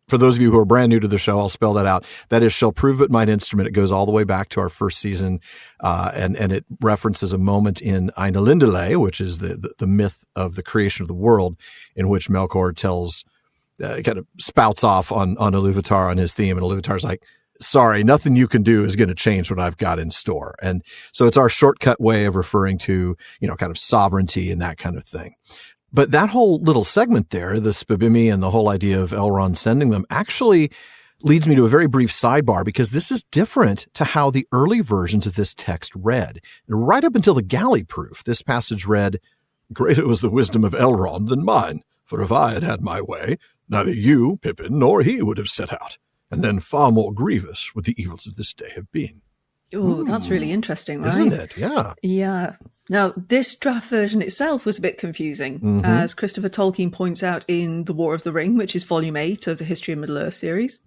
for those of you who are brand new to the show, I'll spell that out. That is, shall prove it mine instrument. It goes all the way back to our first season, and it references a moment in Ainulindale, which is the myth of the creation of the world, in which Melkor tells, kind of spouts off on Iluvatar on his theme, and Iluvatar's like, sorry, nothing you can do is going to change what I've got in store. And so it's our shortcut way of referring to, kind of sovereignty and that kind of thing. But that whole little segment there, the Spibimi and the whole idea of Elrond sending them, actually leads me to a very brief sidebar, because this is different to how the early versions of this text read. Right up until the galley proof, this passage read, "Greater was the wisdom of Elrond than mine, for if I had had my way, neither you, Pippin, nor he would have set out, and then far more grievous would the evils of this day have been." Oh, that's really interesting, right? Isn't it? Yeah. Yeah. Now, this draft version itself was a bit confusing, as Christopher Tolkien points out in The War of the Ring, which is volume 8 of the History of Middle-earth series,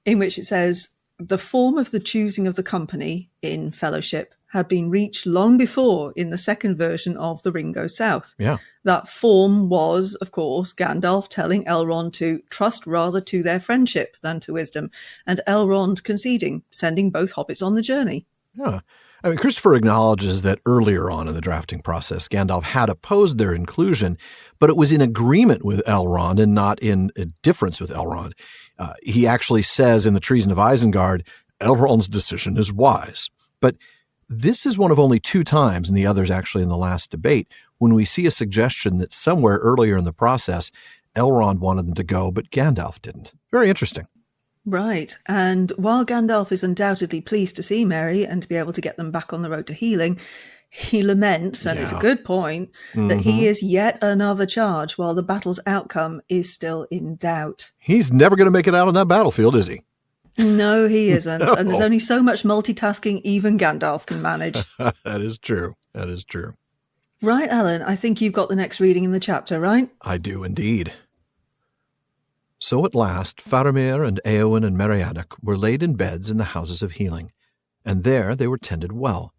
in which it says, the form of the choosing of the company in Fellowship had been reached long before in the second version of The Ring Goes South. Yeah. That form was, of course, Gandalf telling Elrond to trust rather to their friendship than to wisdom, and Elrond conceding, sending both hobbits on the journey. Yeah. I mean, Christopher acknowledges that earlier on in the drafting process, Gandalf had opposed their inclusion, but it was in agreement with Elrond and not in a difference with Elrond. He actually says in The Treason of Isengard, Elrond's decision is wise. But this is one of only 2 times, and the others actually in the last debate, when we see a suggestion that somewhere earlier in the process, Elrond wanted them to go, but Gandalf didn't. Very interesting. Right. And while Gandalf is undoubtedly pleased to see Merry and to be able to get them back on the road to healing, he laments, and it's a good point, that he is yet another charge while the battle's outcome is still in doubt. He's never going to make it out on that battlefield, is he? No, he isn't. No. And there's only so much multitasking even Gandalf can manage. That is true. That is true. Right, Alan, I think you've got the next reading in the chapter, right? I do indeed. So at last, Faramir and Éowyn and Meriadoc were laid in beds in the houses of healing, and there they were tended well.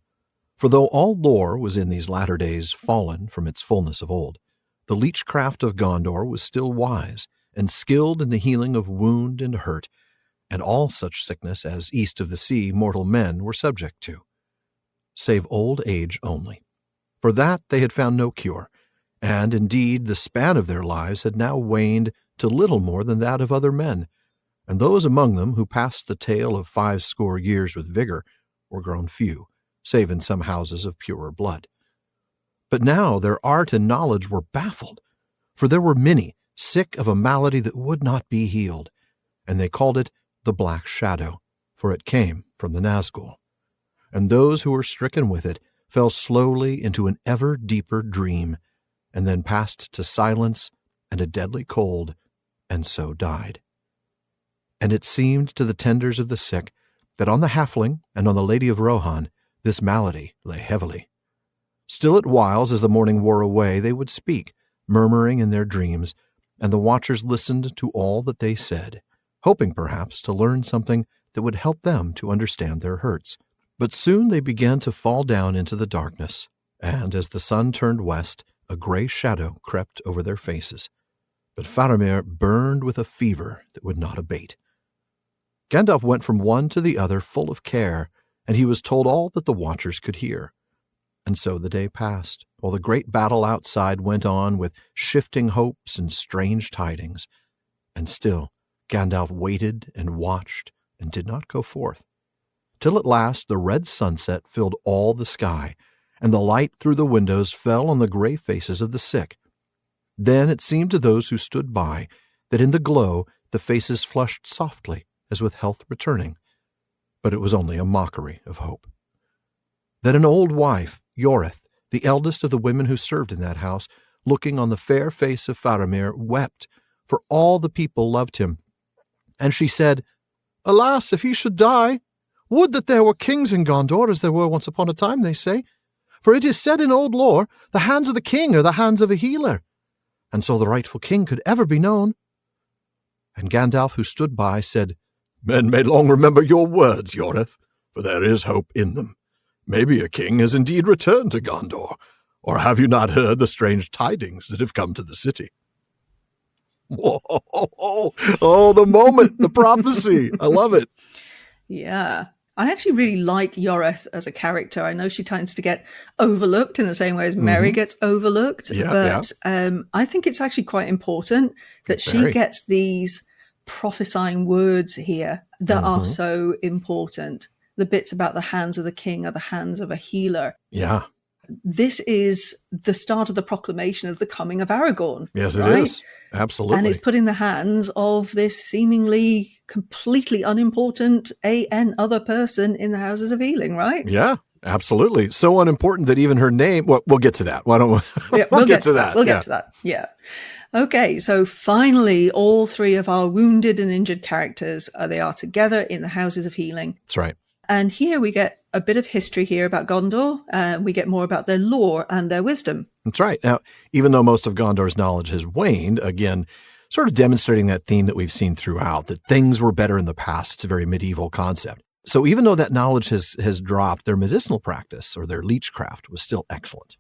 For though all lore was in these latter days fallen from its fullness of old, the leechcraft of Gondor was still wise, and skilled in the healing of wound and hurt, and all such sickness as east of the sea mortal men were subject to, save old age only. For that they had found no cure, and indeed the span of their lives had now waned to little more than that of other men, and those among them who passed the tale of 50 years with vigor were grown few, save in some houses of purer blood. But now their art and knowledge were baffled, for there were many sick of a malady that would not be healed, and they called it the Black Shadow, for it came from the Nazgul. And those who were stricken with it fell slowly into an ever deeper dream, and then passed to silence and a deadly cold, and so died. And it seemed to the tenders of the sick that on the halfling and on the Lady of Rohan this malady lay heavily. Still at whiles, as the morning wore away, they would speak, murmuring in their dreams, and the watchers listened to all that they said, hoping perhaps to learn something that would help them to understand their hurts. But soon they began to fall down into the darkness, and as the sun turned west, a gray shadow crept over their faces. But Faramir burned with a fever that would not abate. Gandalf went from one to the other full of care, and he was told all that the watchers could hear. And so the day passed, while the great battle outside went on with shifting hopes and strange tidings. And still Gandalf waited and watched and did not go forth, till at last the red sunset filled all the sky, and the light through the windows fell on the gray faces of the sick. Then it seemed to those who stood by that in the glow the faces flushed softly, as with health returning. But it was only a mockery of hope. Then an old wife, Yorith, the eldest of the women who served in that house, looking on the fair face of Faramir, wept, for all the people loved him. And she said, "Alas, if he should die! Would that there were kings in Gondor, as there were once upon a time, they say. For it is said in old lore, the hands of the king are the hands of a healer. And so the rightful king could ever be known." And Gandalf, who stood by, said, "Men may long remember your words, Yorith, for there is hope in them. Maybe a king has indeed returned to Gondor, or have you not heard the strange tidings that have come to the city?" Whoa, oh, the moment, the prophecy. I love it. Yeah. I actually really like Yorith as a character. I know she tends to get overlooked in the same way as Merry gets overlooked. But I think it's actually quite important that she gets these prophesying words here that are so important. The bits about the hands of the king are the hands of a healer. Yeah. This is the start of the proclamation of the coming of Aragorn. Yes, right? It is. Absolutely. And it's put in the hands of this seemingly completely unimportant other person in the houses of healing, right? Yeah, absolutely. So unimportant that even her name, well, we'll get to that. Why don't we? We'll get to that. We'll get to that. Yeah. Okay, so finally, all three of our wounded and injured characters, they are together in the houses of healing. That's right. And here we get a bit of history here about Gondor. We get more about their lore and their wisdom. That's right. Now, even though most of Gondor's knowledge has waned, again, sort of demonstrating that theme that we've seen throughout, that things were better in the past. It's a very medieval concept. So even though that knowledge has dropped, their medicinal practice or their leechcraft was still excellent.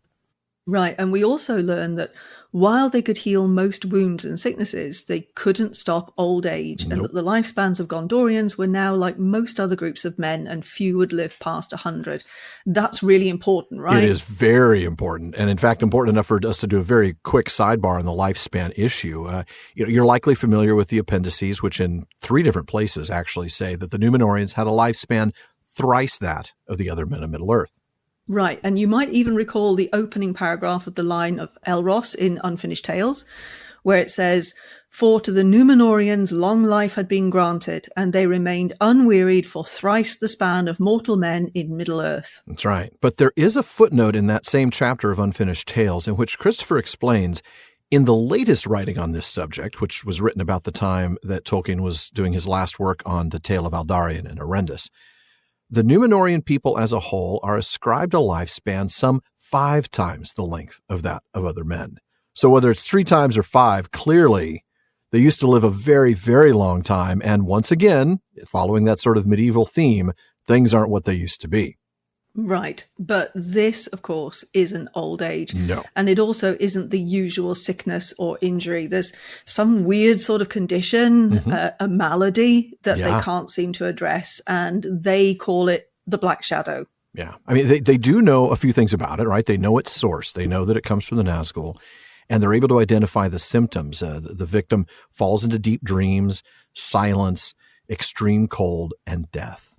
Right. And we also learn that while they could heal most wounds and sicknesses, they couldn't stop old age. Nope. And that the lifespans of Gondorians were now like most other groups of men, and few would live past 100. That's really important, right? It is very important. And in fact, important enough for us to do a very quick sidebar on the lifespan issue. You're likely familiar with the appendices, which in 3 different places actually say that the Númenóreans had a lifespan thrice that of the other men of Middle-earth. Right, and you might even recall the opening paragraph of the line of Elros in Unfinished Tales, where it says, "For to the Númenóreans long life had been granted, and they remained unwearied for thrice the span of mortal men in Middle-earth." That's right. But there is a footnote in that same chapter of Unfinished Tales in which Christopher explains, in the latest writing on this subject, which was written about the time that Tolkien was doing his last work on the tale of Aldarion and Arendis, the Númenórean people as a whole are ascribed a lifespan some 5 times the length of that of other men. So whether it's 3 times or 5, clearly they used to live a very, very long time. And once again, following that sort of medieval theme, things aren't what they used to be. Right. But this, of course, isn't old age. No. And it also isn't the usual sickness or injury. There's some weird sort of condition, a malady that they can't seem to address. And they call it the Black Shadow. Yeah. I mean, they do know a few things about it, right? They know its source. They know that it comes from the Nazgul. And they're able to identify the symptoms. The victim falls into deep dreams, silence, extreme cold, and death.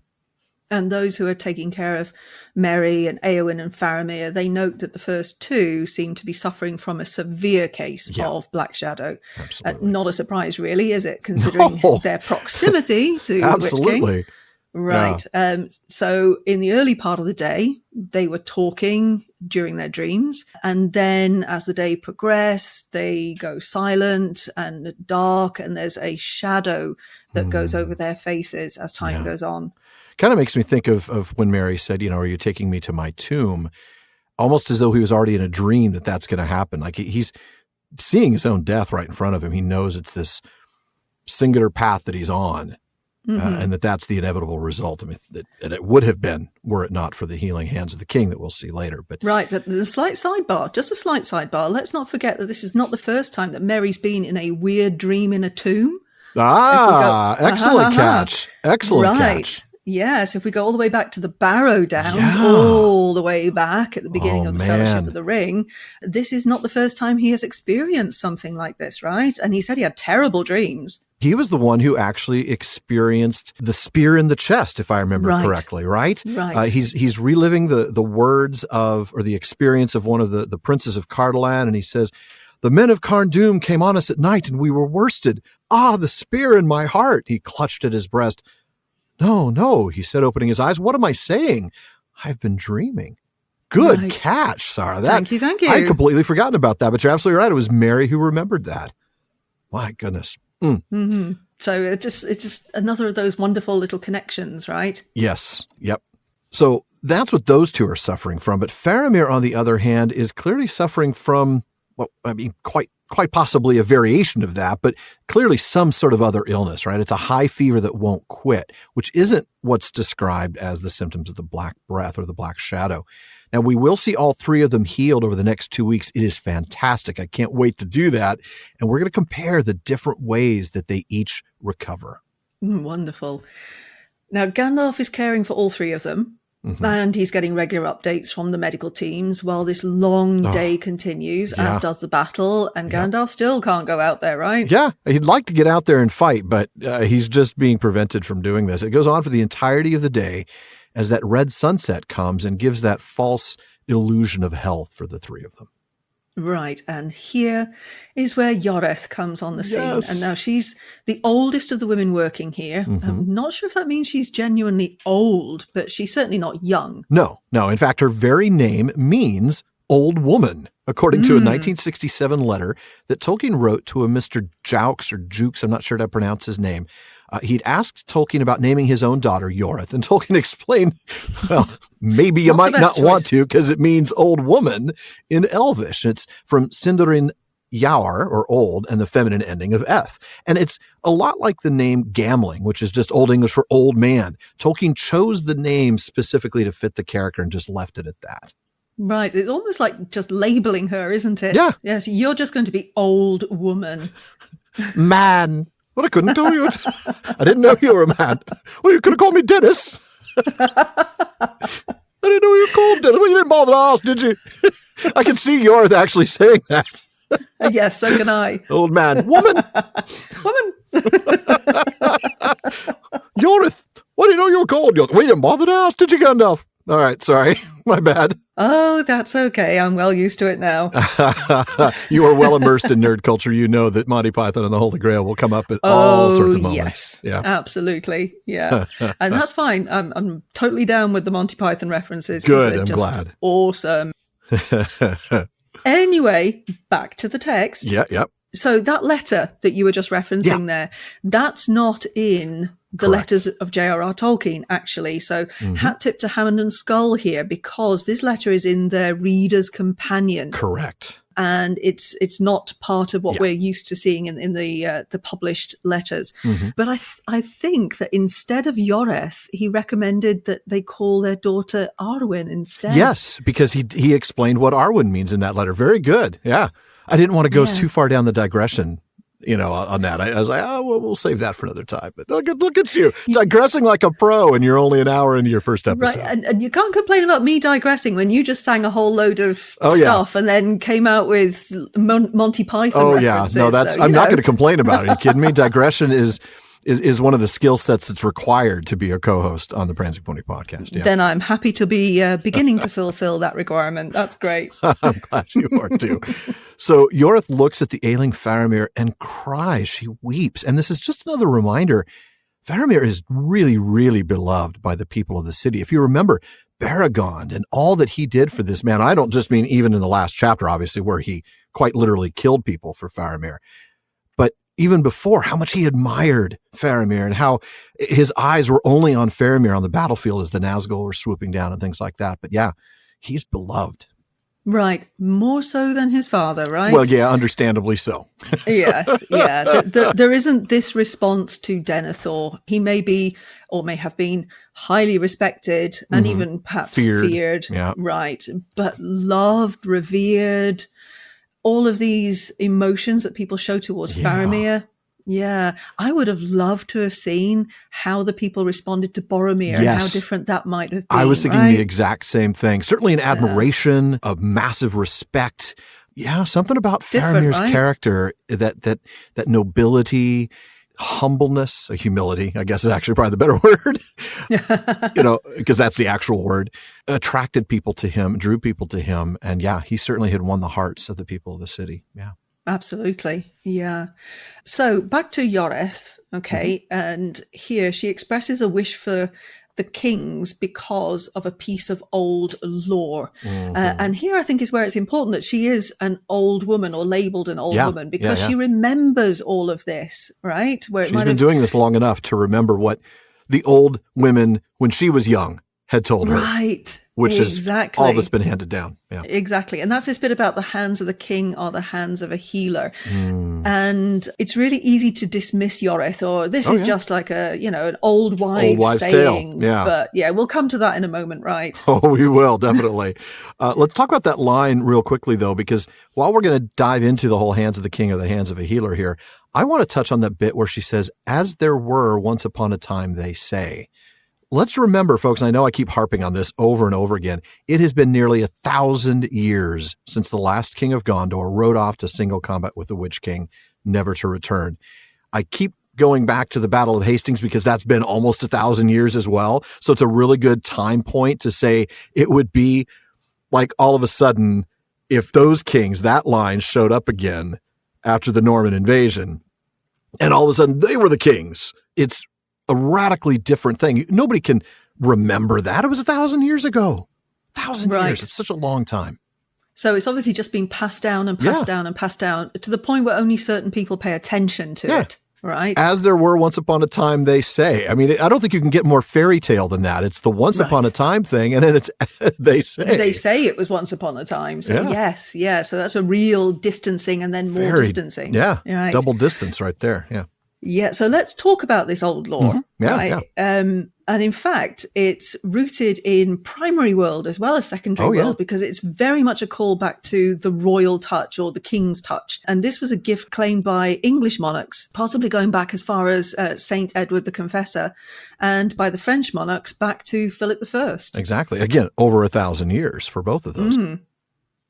And those who are taking care of Merry and Éowyn and Faramir, they note that the first 2 seem to be suffering from a severe case of Black Shadow. Absolutely. Not a surprise, really, is it, considering their proximity to Absolutely. Witch King? Right. Yeah. So in the early part of the day, they were talking during their dreams. And then as the day progressed, they go silent and dark, and there's a shadow that goes over their faces as time goes on. Kind of makes me think of when Mary said, are you taking me to my tomb? Almost as though he was already in a dream that that's going to happen. Like he's seeing his own death right in front of him. He knows it's this singular path that he's on, and that's the inevitable result. I mean, that it would have been were it not for the healing hands of the king that we'll see later. But right, but a slight sidebar, just a slight sidebar. Let's not forget that this is not the first time that Mary's been in a weird dream in a tomb. Excellent catch. Excellent catch. Yes, if we go all the way back to the Barrow Downs, all the way back at the beginning of the Fellowship of the Ring, this is not the first time he has experienced something like this, right? And he said he had terrible dreams. He was the one who actually experienced the spear in the chest, if I remember correctly, right? Right. He's reliving the words of, or the experience of one of the princes of Cardolan, and he says, "The men of Carn Dûm came on us at night, and we were worsted. Ah, the spear in my heart." He clutched at his breast. No, he said, opening his eyes. "What am I saying? I've been dreaming." Good catch, Sarah. Thank you. I had completely forgotten about that, but you're absolutely right. It was Mary who remembered that. My goodness. So it's just another of those wonderful little connections, right? Yes. Yep. So that's what those 2 are suffering from. But Faramir, on the other hand, is clearly suffering from, well, I mean, quite possibly a variation of that, but clearly some sort of other illness, right? It's a high fever that won't quit, which isn't what's described as the symptoms of the Black Breath or the Black Shadow. Now, we will see all 3 of them healed over the next 2 weeks. It is fantastic. I can't wait to do that. And we're going to compare the different ways that they each recover. Wonderful. Now, Gandalf is caring for all 3 of them. And he's getting regular updates from the medical teams while this long day continues, as does the battle. And Gandalf still can't go out there, right? Yeah, he'd like to get out there and fight, but he's just being prevented from doing this. It goes on for the entirety of the day as that red sunset comes and gives that false illusion of health for the 3 of them. Right, and here is where Yoreth comes on the scene. And now she's the oldest of the women working here. I'm not sure if that means she's genuinely old, but she's certainly not young. No. In fact, her very name means old woman, according to a 1967 letter that Tolkien wrote to a Mr. Jaux or Jukes, I'm not sure how to pronounce his name, He'd asked Tolkien about naming his own daughter Yorith, and Tolkien explained, well, maybe you might not want to because it means old woman in Elvish. It's from Sindarin Yaur, or old, and the feminine ending of eth. And it's a lot like the name Gamling, which is just Old English for old man. Tolkien chose the name specifically to fit the character and just left it at that. Right. It's almost like just labeling her, isn't it? Yeah. Yes, you're just going to be old woman. Man. Well, I couldn't tell you. I didn't know you were a man. Well, you could have called me Dennis. I didn't know you were called Dennis. Well, you didn't bother to ask, did you? I can see Yorith actually saying that. Yes, so can I. Old man. Woman. Woman. Yorith. What do you know you were called? Yorith. We didn't bother to ask, did you, Gandalf? All right, sorry. My bad. Oh, that's okay. I'm well used to it now. You are well immersed in nerd culture. You know that Monty Python and the Holy Grail will come up at all sorts of moments. Yes, yeah, absolutely. Yeah. And that's fine. I'm totally down with the Monty Python references. Good, I'm glad. Awesome. Anyway, back to the text. Yeah. So that letter that you were just referencing there, that's not in the letters of J.R.R. Tolkien, actually. So hat tip to Hammond and Skull here, because this letter is in their Reader's Companion. Correct. And it's not part of what we're used to seeing in the published letters. But I think that instead of Yorith, he recommended that they call their daughter Arwen instead. Yes, because he explained what Arwen means in that letter. Very good. Yeah. I didn't want to go too far down the digression, on that. I was like, we'll save that for another time. But look at you, digressing like a pro, and you're only an hour into your first episode. Right, and you can't complain about me digressing when you just sang a whole load of stuff and then came out with Monty Python references. No, I'm not going to complain about it. Are you kidding me? Digression is one of the skill sets that's required to be a co-host on the Prancing Pony podcast. Yeah. Then I'm happy to be beginning to fulfill that requirement. That's great. I'm glad you are too. So Yorith looks at the ailing Faramir and cries. She weeps. And this is just another reminder, Faramir is really, really beloved by the people of the city. If you remember Baragond and all that he did for this man, I don't just mean even in the last chapter, obviously, where he quite literally killed people for Faramir, but even before, how much he admired Faramir and how his eyes were only on Faramir on the battlefield as the Nazgul were swooping down and things like that. But yeah, he's beloved. Right. More so than his father, right? Well, yeah, understandably so. Yes. Yeah. There isn't this response to Denethor. He may be, or may have been, highly respected and even perhaps feared. Yeah. Right. But loved, revered, all of these emotions that people show towards Faramir. Yeah, I would have loved to have seen how the people responded to Boromir and how different that might have been. I was thinking the exact same thing. Certainly an admiration, of massive respect. Yeah, something about Faramir's character, that nobility, humbleness, humility, I guess is actually probably the better word, because that's the actual word, attracted people to him, drew people to him. And yeah, he certainly had won the hearts of the people of the city. Yeah. Absolutely. Yeah. So back to Yorith. Okay. And here she expresses a wish for the kings because of a piece of old lore. And here I think is where it's important that she is an old woman or labeled an old woman because she remembers all of this, right? Where she's been doing this long enough to remember what the old women when she was young had told her. Right. Which is all that's been handed down. Yeah. Exactly. And that's this bit about the hands of the king are the hands of a healer. And it's really easy to dismiss Yorith, or this is just like an old wives' saying. Tale. Yeah. But yeah, we'll come to that in a moment, right? Oh, we will, definitely. Let's talk about that line real quickly, though, because while we're going to dive into the whole hands of the king or the hands of a healer here, I want to touch on that bit where she says, as there were once upon a time, they say. Let's remember, folks, I know I keep harping on this over and over again. It has been nearly 1,000 years since the last king of Gondor rode off to single combat with the Witch King, never to return. I keep going back to the Battle of Hastings because that's been almost 1,000 years as well. So it's a really good time point to say it would be like all of a sudden, if those kings, that line showed up again after the Norman invasion, and all of a sudden they were the kings. It's a radically different thing. Nobody can remember that. It was 1,000 years ago. 1,000 years. It's such a long time. So it's obviously just been passed down and passed down and passed down to the point where only certain people pay attention to it. Right. As there were once upon a time, they say. I mean, I don't think you can get more fairy tale than that. It's the once upon a time thing, and then it's they say. They say it was once upon a time. So yes. So that's a real distancing and then more distancing. Yeah. Right. Double distance right there. Yeah. Yeah. So let's talk about this old lore. Mm-hmm. Yeah, right? yeah. And in fact, it's rooted in primary world as well as secondary world, because it's very much a callback to the royal touch or the king's touch. And this was a gift claimed by English monarchs, possibly going back as far as Saint Edward the Confessor, and by the French monarchs back to Philip I. Exactly. Again, over 1,000 years for both of those.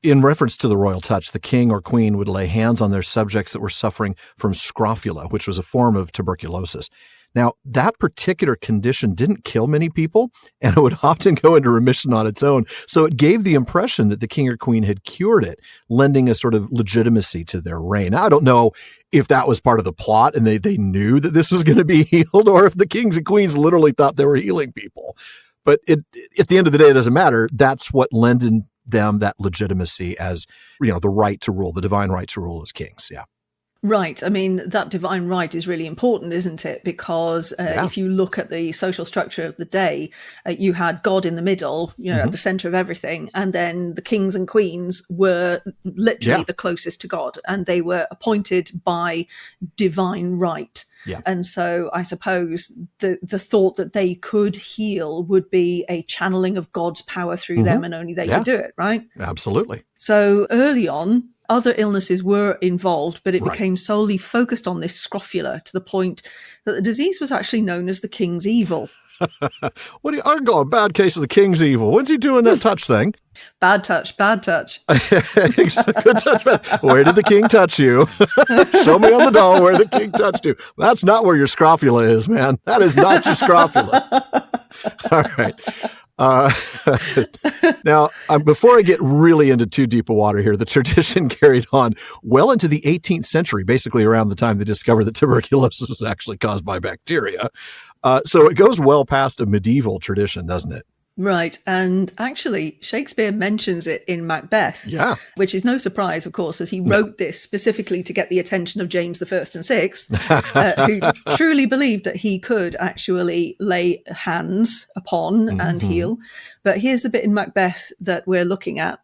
In reference to the royal touch, the king or queen would lay hands on their subjects that were suffering from scrofula, which was a form of tuberculosis. Now, that particular condition didn't kill many people, and it would often go into remission on its own. So it gave the impression that the king or queen had cured it, lending a sort of legitimacy to their reign. Now, I don't know if that was part of the plot and they knew that this was going to be healed, or if the kings and queens literally thought they were healing people. But at the end of the day, it doesn't matter. That's what lended them that legitimacy as, the right to rule, the divine right to rule as kings. Yeah. Right. I mean, that divine right is really important, isn't it? Because if you look at the social structure of the day, you had God in the middle, at the center of everything. And then the kings and queens were literally the closest to God, and they were appointed by divine right. Yeah. And so I suppose the thought that they could heal would be a channeling of God's power through them, and only they could do it, right? Absolutely. So early on, other illnesses were involved, but it became solely focused on this scrofula, to the point that the disease was actually known as the king's evil. I got a bad case of the king's evil. When's he doing that touch thing? Bad touch, bad touch. Good touch, bad. Where did the king touch you? Show me on the doll where the king touched you. That's not where your scrofula is, man. That is not your scrofula. All right. Now, before I get really into too deep a water here, the tradition carried on well into the 18th century, basically around the time they discovered that tuberculosis was actually caused by bacteria. So it goes well past a medieval tradition, doesn't it? Right. And actually, Shakespeare mentions it in Macbeth, which is no surprise, of course, as he wrote this specifically to get the attention of James I and VI, who truly believed that he could actually lay hands upon and heal. But here's the bit in Macbeth that we're looking at.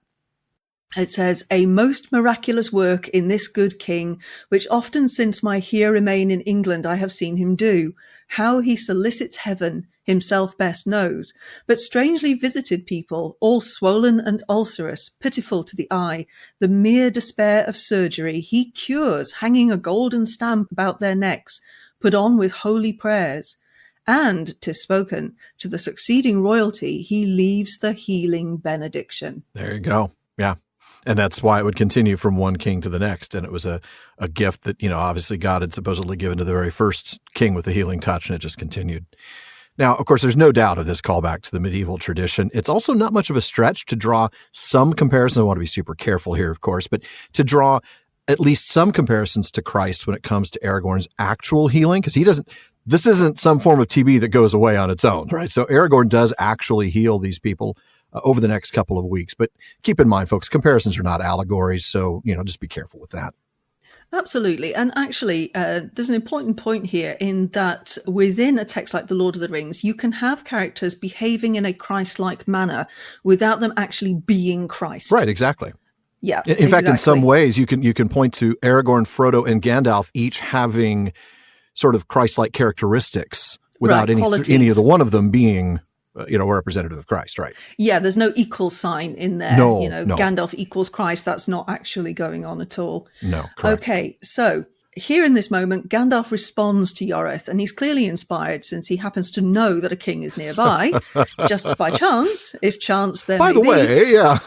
It says, "A most miraculous work in this good king, which often since my here remain in England I have seen him do. How he solicits heaven, himself best knows, but strangely visited people, all swollen and ulcerous, pitiful to the eye, the mere despair of surgery, he cures, hanging a golden stamp about their necks, put on with holy prayers. And, 'tis spoken, to the succeeding royalty he leaves the healing benediction." There you go. Yeah. And that's why it would continue from one king to the next. And it was a gift that, obviously God had supposedly given to the very first king with the healing touch, and it just continued. Now, of course, there's no doubt of this callback to the medieval tradition. It's also not much of a stretch to draw some comparison. I want to be super careful here, of course, but to draw at least some comparisons to Christ when it comes to Aragorn's actual healing, because this isn't some form of TB that goes away on its own, right? So Aragorn does actually heal these people over the next couple of weeks. But keep in mind, folks, comparisons are not allegories. So, just be careful with that. Absolutely. And actually, there's an important point here in that within a text like The Lord of the Rings, you can have characters behaving in a Christ-like manner without them actually being Christ. Right, exactly. Yeah. In fact, in some ways, you can point to Aragorn, Frodo, and Gandalf each having sort of Christ-like characteristics without any of the one of them being a representative of Christ, right? Yeah, there's no equal sign in there. No. Gandalf equals Christ. That's not actually going on at all. No, correct. Okay, so here in this moment, Gandalf responds to Yorith, and he's clearly inspired since he happens to know that a king is nearby, just by chance, if chance there may be. By the way, yeah.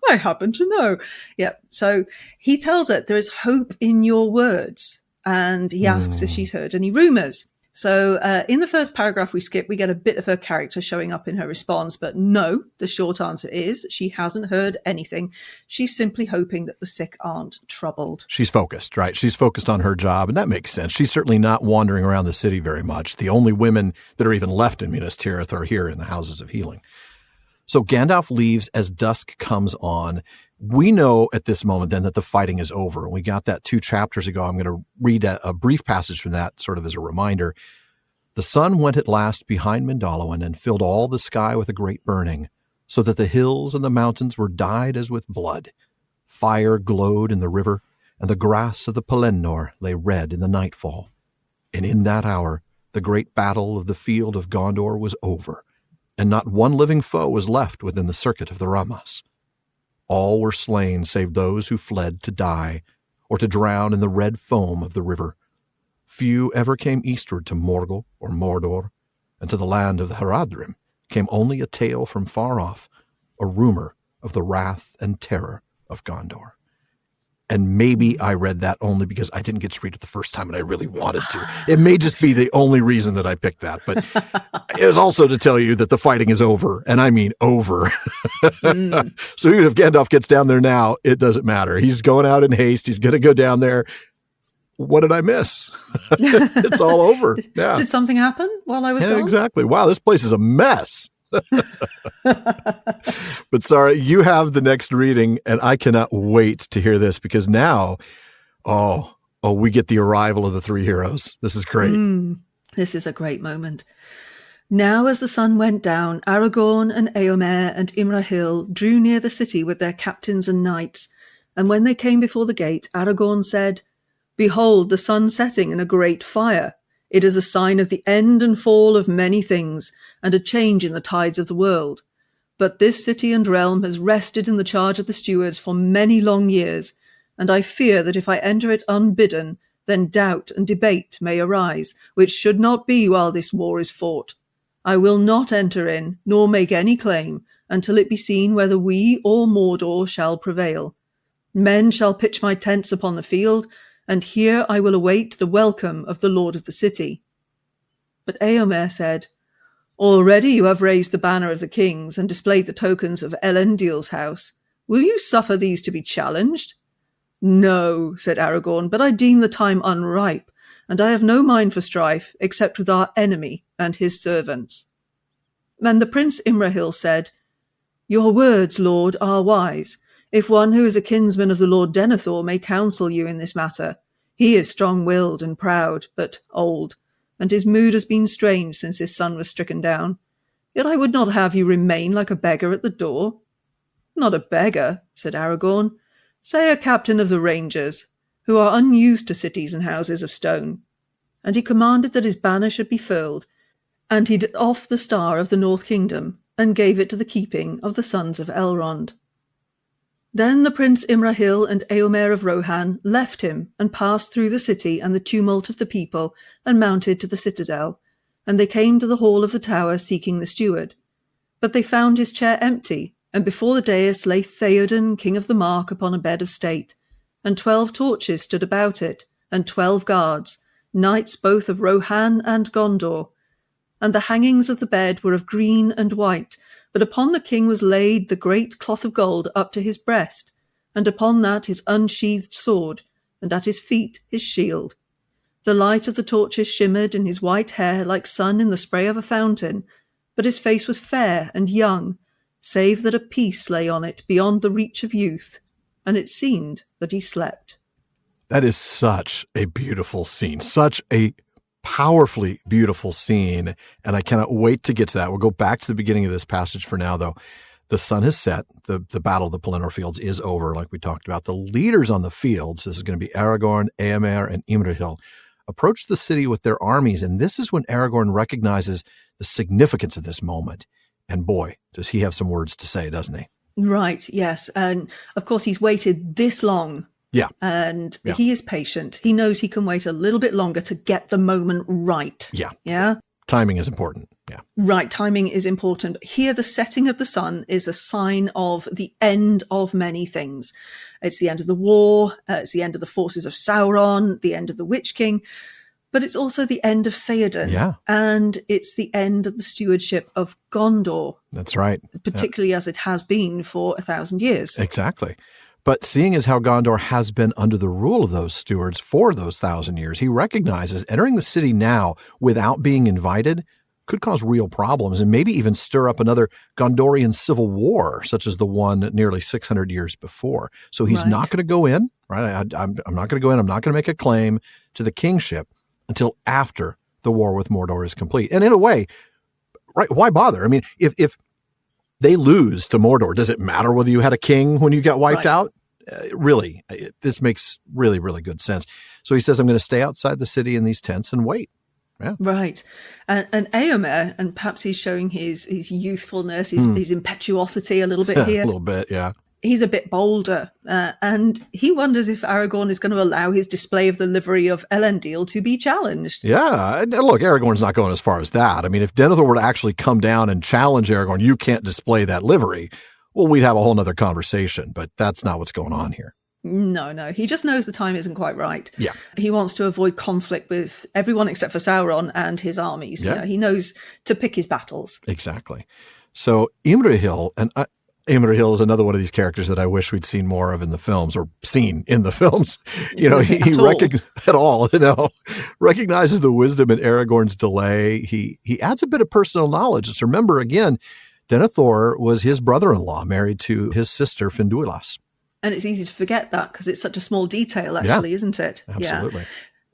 I happen to know. Yeah, so he tells her there is hope in your words, and he asks if she's heard any rumours. So in the first paragraph we skip, we get a bit of her character showing up in her response. But no, the short answer is she hasn't heard anything. She's simply hoping that the sick aren't troubled. She's focused, right? She's focused on her job, and that makes sense. She's certainly not wandering around the city very much. The only women that are even left in Minas Tirith are here in the Houses of Healing. So Gandalf leaves as dusk comes on. We know at this moment then that the fighting is over. We got that 2 chapters ago. I'm going to read a brief passage from that sort of as a reminder. The sun went at last behind Mindolluin and filled all the sky with a great burning, so that the hills and the mountains were dyed as with blood. Fire glowed in the river, and the grass of the Pelennor lay red in the nightfall. And in that hour, the great battle of the field of Gondor was over, and not one living foe was left within the circuit of the Rammas. All were slain save those who fled to die, or to drown in the red foam of the river. Few ever came eastward to Morgul or Mordor, and to the land of the Haradrim came only a tale from far off, a rumor of the wrath and terror of Gondor. And maybe I read that only because I didn't get to read it the first time and I really wanted to. It may just be the only reason that I picked that. But it was also to tell you that the fighting is over, and I mean over. So even if Gandalf gets down there now, it doesn't matter. He's going out in haste. He's going to go down there. What did I miss? It's all over. Yeah. Did something happen while I was gone? Exactly. Wow, this place is a mess. But Sara, you have the next reading, and I cannot wait to hear this because now, we get the arrival of the 3 heroes. This is great. This is a great moment. Now as the sun went down, Aragorn and Éomer and Imrahil drew near the city with their captains and knights. And when they came before the gate, Aragorn said, "Behold, the sun setting in a great fire. It is a sign of the end and fall of many things, and a change in the tides of the world. But this city and realm has rested in the charge of the stewards for many long years, and I fear that if I enter it unbidden, then doubt and debate may arise, which should not be while this war is fought. I will not enter in, nor make any claim, until it be seen whether we or Mordor shall prevail. Men shall pitch my tents upon the field, and here I will await the welcome of the lord of the city." But Éomer said, "Already you have raised the banner of the kings and displayed the tokens of Elendil's house. Will you suffer these to be challenged?" "No," said Aragorn, "but I deem the time unripe, and I have no mind for strife except with our enemy and his servants." And the Prince Imrahil said, "Your words, Lord, are wise. If one who is a kinsman of the Lord Denethor may counsel you in this matter. He is strong-willed and proud, but old, and his mood has been strange since his son was stricken down. Yet I would not have you remain like a beggar at the door." "Not a beggar," said Aragorn. "Say a captain of the Rangers, who are unused to cities and houses of stone." And he commanded that his banner should be furled, and he did off the star of the North Kingdom, and gave it to the keeping of the sons of Elrond. Then the Prince Imrahil and Éomer of Rohan left him and passed through the city and the tumult of the people and mounted to the citadel, and they came to the hall of the tower seeking the steward. But they found his chair empty, and before the dais lay Théoden, king of the Mark, upon a bed of state, and 12 torches stood about it, and 12 guards, knights both of Rohan and Gondor. And the hangings of the bed were of green and white, but upon the king was laid the great cloth of gold up to his breast, and upon that his unsheathed sword, and at his feet his shield. The light of the torches shimmered in his white hair like sun in the spray of a fountain, but his face was fair and young, save that a peace lay on it beyond the reach of youth, and it seemed that he slept. That is such a beautiful scene, such a powerfully beautiful scene, and I cannot wait to get to that. We'll go back to the beginning of this passage for now, though. The sun has set. The battle of the Pelennor Fields is over, like we talked about. The leaders on the fields, this is going to be Aragorn, Éomer, and Imrahil, approach the city with their armies, and this is when Aragorn recognizes the significance of this moment. And boy, does he have some words to say, doesn't he? Right, yes. And of course, he's waited this long. Yeah. And he is patient. He knows he can wait a little bit longer to get the moment right. Yeah. Yeah. Timing is important. Yeah. Right. Timing is important. Here, the setting of the sun is a sign of the end of many things. It's the end of the war. It's the end of the forces of Sauron, the end of the Witch King. But it's also the end of Théoden. Yeah. And it's the end of the stewardship of Gondor. That's right. Particularly as it has been for 1,000 years. Exactly. But seeing as how Gondor has been under the rule of those stewards for those 1,000 years, he recognizes entering the city now without being invited could cause real problems and maybe even stir up another Gondorian civil war, such as the one nearly 600 years before. So he's not going to go in, right? I'm not going to go in. I'm not going to make a claim to the kingship until after the war with Mordor is complete. And in a way, right, why bother? I mean, if they lose to Mordor, does it matter whether you had a king when you got wiped out? Really, this makes really, really good sense. So he says, I'm going to stay outside the city in these tents and wait. Yeah. Right. And Éomer, and perhaps he's showing his youthfulness, his impetuosity a little bit here. A little bit, yeah. He's a bit bolder, and he wonders if Aragorn is going to allow his display of the livery of Elendil to be challenged. Yeah, and look, Aragorn's not going as far as that. I mean, if Denethor were to actually come down and challenge Aragorn, you can't display that livery, well, we'd have a whole nother conversation, but that's not what's going on here. No. He just knows the time isn't quite right. Yeah. He wants to avoid conflict with everyone except for Sauron and his armies. Yeah. You know, he knows to pick his battles. Exactly. So Imrahil, and Imrahil is another one of these characters that I wish we'd seen more of in the films, or seen in the films. You know, he recognizes the wisdom in Aragorn's delay. He adds a bit of personal knowledge. Let's remember again, Denethor was his brother-in-law, married to his sister Finduilas. And it's easy to forget that because it's such a small detail, actually, isn't it? Absolutely.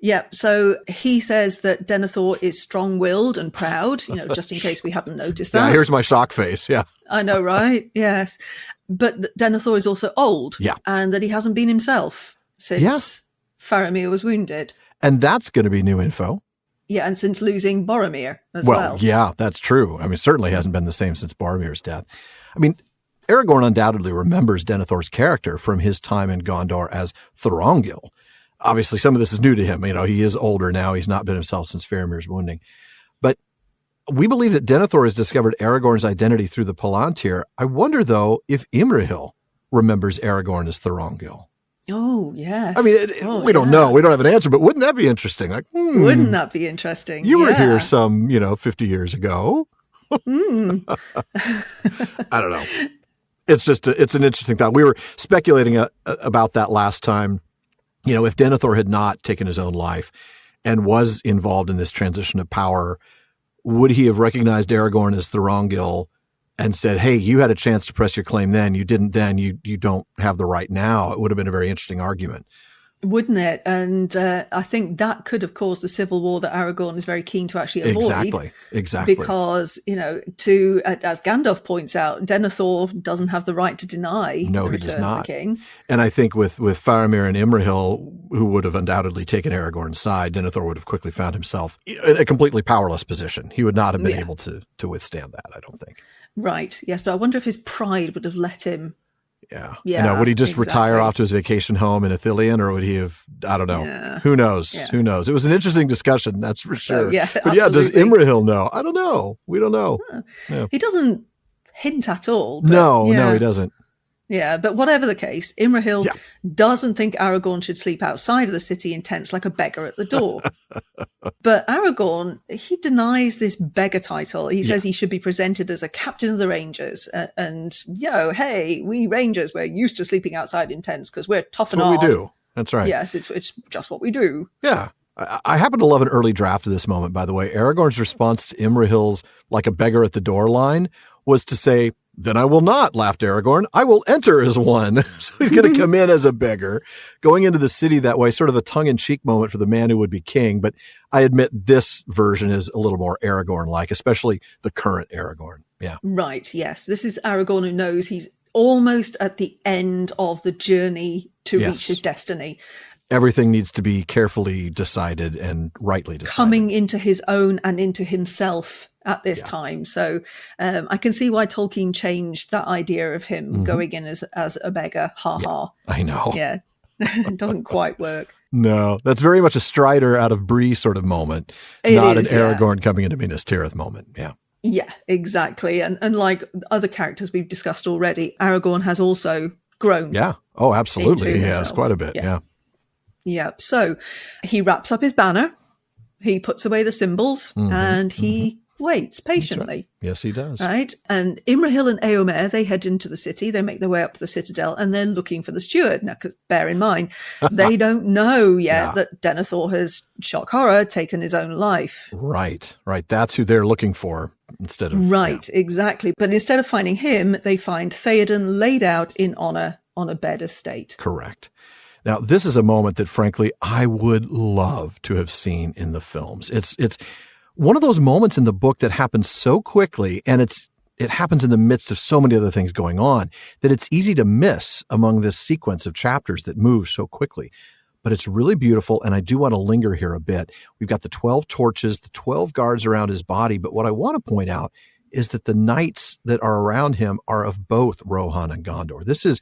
Yeah. So he says that Denethor is strong-willed and proud, you know, just in case we hadn't noticed that. Yeah, here's my shock face. Yeah. I know, right? Yes. But Denethor is also old. Yeah. And that he hasn't been himself since Faramir was wounded. And that's going to be new info. Yeah, and since losing Boromir as well. Well, yeah, that's true. I mean, certainly hasn't been the same since Boromir's death. I mean, Aragorn undoubtedly remembers Denethor's character from his time in Gondor as Thorongil. Obviously, some of this is new to him. You know, he is older now. He's not been himself since Faramir's wounding. But we believe that Denethor has discovered Aragorn's identity through the Palantir. I wonder, though, if Imrahil remembers Aragorn as Thorongil. Oh, yes. I mean, we don't know. We don't have an answer, but wouldn't that be interesting? Like, wouldn't that be interesting? You were here some, 50 years ago. I don't know. It's an interesting thought. We were speculating about that last time. You know, if Denethor had not taken his own life and was involved in this transition of power, would he have recognized Aragorn as Thorongil and said, hey, you had a chance to press your claim then, you didn't then, you don't have the right now? It would have been a very interesting argument. Wouldn't it? And I think that could have caused the civil war that Aragorn is very keen to actually avoid. Exactly. Because, as Gandalf points out, Denethor doesn't have the right to deny the return of the king. And I think with Faramir and Imrahil, who would have undoubtedly taken Aragorn's side, Denethor would have quickly found himself in a completely powerless position. He would not have been able to withstand that, I don't think. Right. Yes, but I wonder if his pride would have let him. Yeah. Would he just retire off to his vacation home in Ithilien, or would he have, I don't know. Yeah. Who knows? Yeah. Who knows? It was an interesting discussion, that's for sure. But does Imrahil know? I don't know. We don't know. Yeah. He doesn't hint at all. No, he doesn't. Yeah, but whatever the case, Imrahil doesn't think Aragorn should sleep outside of the city in tents like a beggar at the door. But Aragorn, he denies this beggar title. He says he should be presented as a captain of the Rangers. Hey, we Rangers, we're used to sleeping outside in tents because we're tough and armed. That's what we do. That's right. Yes, it's just what we do. Yeah. I happen to love an early draft of this moment, by the way. Aragorn's response to Imrahil's like a beggar at the door line was to say, then I will not, laughed Aragorn. I will enter as one. So he's going to come in as a beggar, going into the city that way, sort of a tongue-in-cheek moment for the man who would be king. But I admit this version is a little more Aragorn-like, especially the current Aragorn. Yeah. Right, yes. This is Aragorn who knows he's almost at the end of the journey to reach his destiny. Everything needs to be carefully decided and rightly decided. Coming into his own and into himself at this time. So I can see why Tolkien changed that idea of him going in as a beggar. Ha. I know. Yeah. It doesn't quite work. No, that's very much a Strider out of Bree sort of moment, not an Aragorn coming into Minas Tirith moment. Yeah. Yeah, exactly. And like other characters we've discussed already, Aragorn has also grown. Yeah. Oh, absolutely. He has quite a bit. Yeah. Yeah. So he wraps up his banner. He puts away the symbols and he waits patiently. Right. Yes, he does. Right? And Imrahil and Éomer, they head into the city, they make their way up to the citadel, and they're looking for the steward. Now, bear in mind, they don't know yet that Denethor has, shock horror, taken his own life. Right. That's who they're looking for instead of... Right, exactly. But instead of finding him, they find Théoden laid out in honor on a bed of state. Correct. Now, this is a moment that, frankly, I would love to have seen in the films. It's one of those moments in the book that happens so quickly, and it happens in the midst of so many other things going on, that it's easy to miss among this sequence of chapters that move so quickly. But it's really beautiful, and I do want to linger here a bit. We've got the 12 torches, the 12 guards around his body, but what I want to point out is that the knights that are around him are of both Rohan and Gondor. This is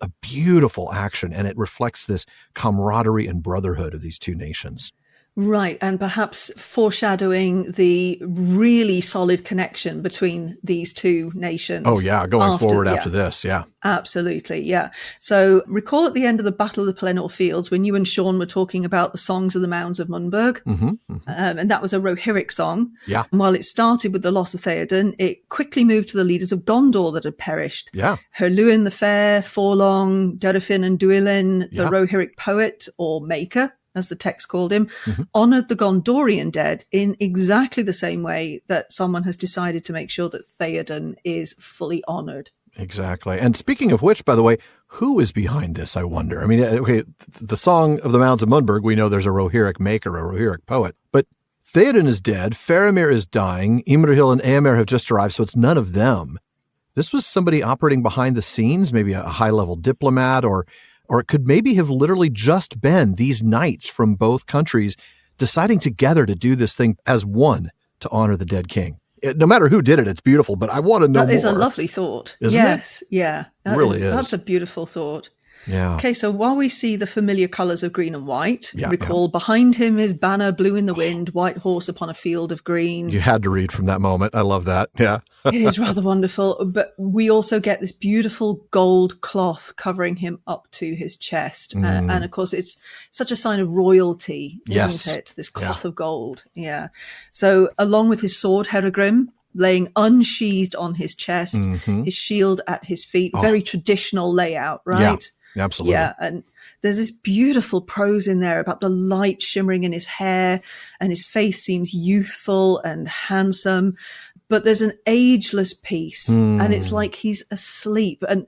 a beautiful action, and it reflects this camaraderie and brotherhood of these two nations. Right, and perhaps foreshadowing the really solid connection between these two nations. Oh, yeah, going forward after this, yeah. Absolutely, yeah. So recall at the end of the Battle of the Pelennor Fields when you and Sean were talking about the songs of the Mounds of Munburg, and that was a Rohirric song. Yeah. And while it started with the loss of Théoden, it quickly moved to the leaders of Gondor that had perished. Yeah. Herluin the Fair, Forlong, Durafin and Duilin, the Rohirric poet or maker, as the text called him, honored the Gondorian dead in exactly the same way that someone has decided to make sure that Théoden is fully honored. Exactly. And speaking of which, by the way, who is behind this, I wonder? I mean, okay, the Song of the Mounds of Munburg, we know there's a Rohirric maker, a Rohirric poet, but Théoden is dead, Faramir is dying, Imrahil and Éomer have just arrived, so it's none of them. This was somebody operating behind the scenes, maybe a high-level diplomat, or it could maybe have literally just been these knights from both countries deciding together to do this thing as one to honor the dead king. No matter who did it, it's beautiful, but I want to know more. That is a lovely thought. Isn't it? Yeah. Really is. That's a beautiful thought. Yeah. Okay, so while we see the familiar colours of green and white, recall behind him his banner blew in the wind, white horse upon a field of green. You had to read from that moment. I love that. Yeah. It is rather wonderful. But we also get this beautiful gold cloth covering him up to his chest. And of course, it's such a sign of royalty, isn't it? This cloth of gold. Yeah. So along with his sword, Herogrim, laying unsheathed on his chest, his shield at his feet, very traditional layout, right? Yeah, absolutely. Yeah, and there's this beautiful prose in there about the light shimmering in his hair, and his face seems youthful and handsome, but there's an ageless peace, and it's like he's asleep. And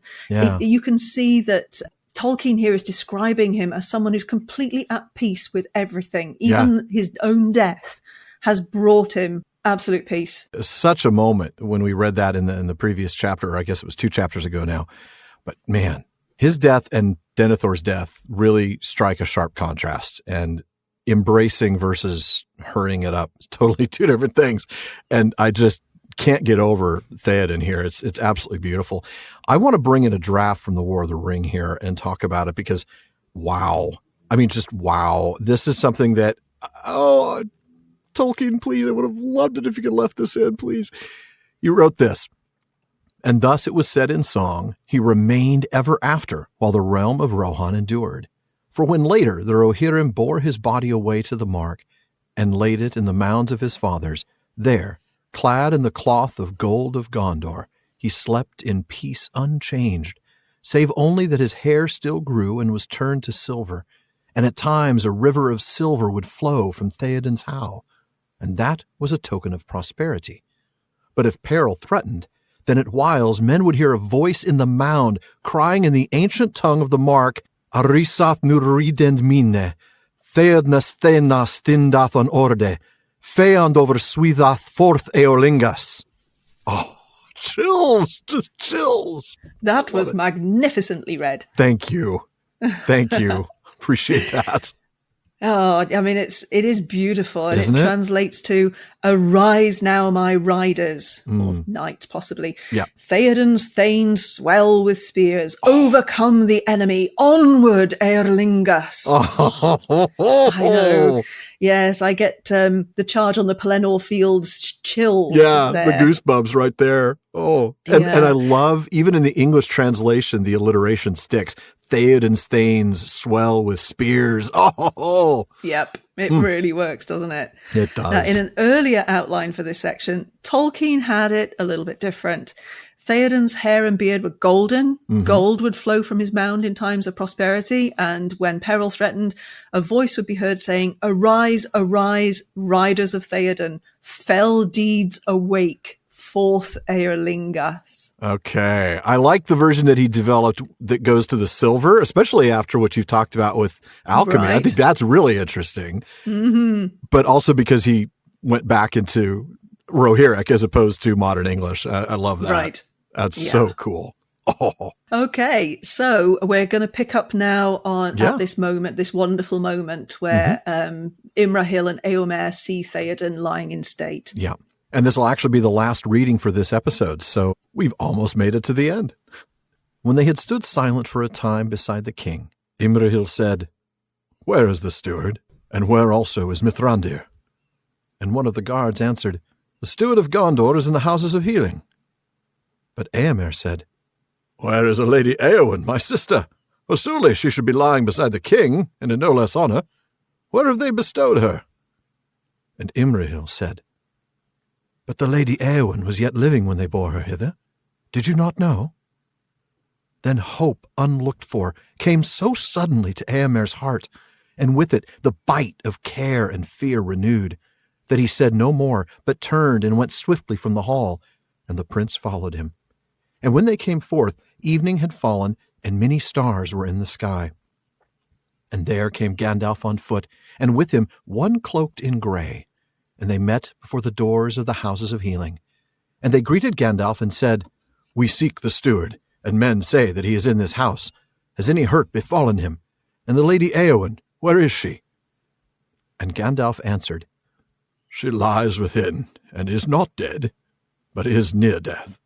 you can see that Tolkien here is describing him as someone who's completely at peace with everything. Even his own death has brought him absolute peace. Such a moment when we read that in the previous chapter, or I guess it was 2 chapters ago now. But man, his death and Denethor's death really strike a sharp contrast, and embracing versus hurrying it up is totally two different things. And I just can't get over Théoden here. It's absolutely beautiful. I want to bring in a draft from the War of the Ring here and talk about it because, wow. I mean, just wow. This is something that, Tolkien, please, I would have loved it if you could have left this in, please. You wrote this. And thus it was said in song, he remained ever after while the realm of Rohan endured. For when later the Rohirrim bore his body away to the mark and laid it in the mounds of his fathers, there, clad in the cloth of gold of Gondor, he slept in peace unchanged, save only that his hair still grew and was turned to silver, and at times a river of silver would flow from Théoden's howe, and that was a token of prosperity. But if peril threatened, then at whiles men would hear a voice in the mound crying in the ancient tongue of the mark, Arisath nuridend mine, Theodnas thenas tindath on orde, Feand over sweethath forth eolingas. Oh, chills, just chills. That was magnificently read. Thank you. Thank you. Appreciate that. Oh, I mean, it is beautiful, and Isn't it it? translates to "Arise now, my riders," or knight, possibly. Yeah. Théoden's thanes swell with spears, overcome the enemy, onward, Eorlingas. I know. Yes, I get the charge on the Pelennor Fields chills. Yeah, there. the goosebumps right there. Oh, and I love, even in the English translation, the alliteration sticks. Théoden's thanes swell with spears. Oh, Yep. It really works, doesn't it? It does. Now, in an earlier outline for this section, Tolkien had it a little bit different. Théoden's hair and beard were golden. Gold would flow from his mound in times of prosperity. And when peril threatened, a voice would be heard saying, "Arise, arise, riders of Théoden. Fell deeds awake. Forth Eorlingas." Okay. I like the version that he developed that goes to the silver, especially after what you've talked about with alchemy. Right. I think that's really interesting. But also because he went back into Rohirric as opposed to modern English. I love that. Right. That's so cool. Oh. Okay, so we're going to pick up now at this moment, this wonderful moment where Imrahil and Éomer see Théoden lying in state. Yeah. And this will actually be the last reading for this episode, so we've almost made it to the end. When they had stood silent for a time beside the king, Imrahil said, "Where is the steward, and where also is Mithrandir?" And one of the guards answered, "The steward of Gondor is in the houses of healing." But Éomer said, "Where is the Lady Éowyn, my sister? For surely she should be lying beside the king, and in no less honor. Where have they bestowed her?" And Imrahil said, "But the Lady Éowyn was yet living when they bore her hither. Did you not know?" Then hope unlooked for came so suddenly to Éomer's heart, and with it the bite of care and fear renewed, that he said no more, but turned and went swiftly from the hall, and the prince followed him. And when they came forth, evening had fallen, and many stars were in the sky. And there came Gandalf on foot, and with him one cloaked in grey. And they met before the doors of the houses of healing. And they greeted Gandalf and said, "We seek the steward, and men say that he is in this house. Has any hurt befallen him? And the Lady Éowyn, where is she?" And Gandalf answered, "She lies within, and is not dead, but is near death.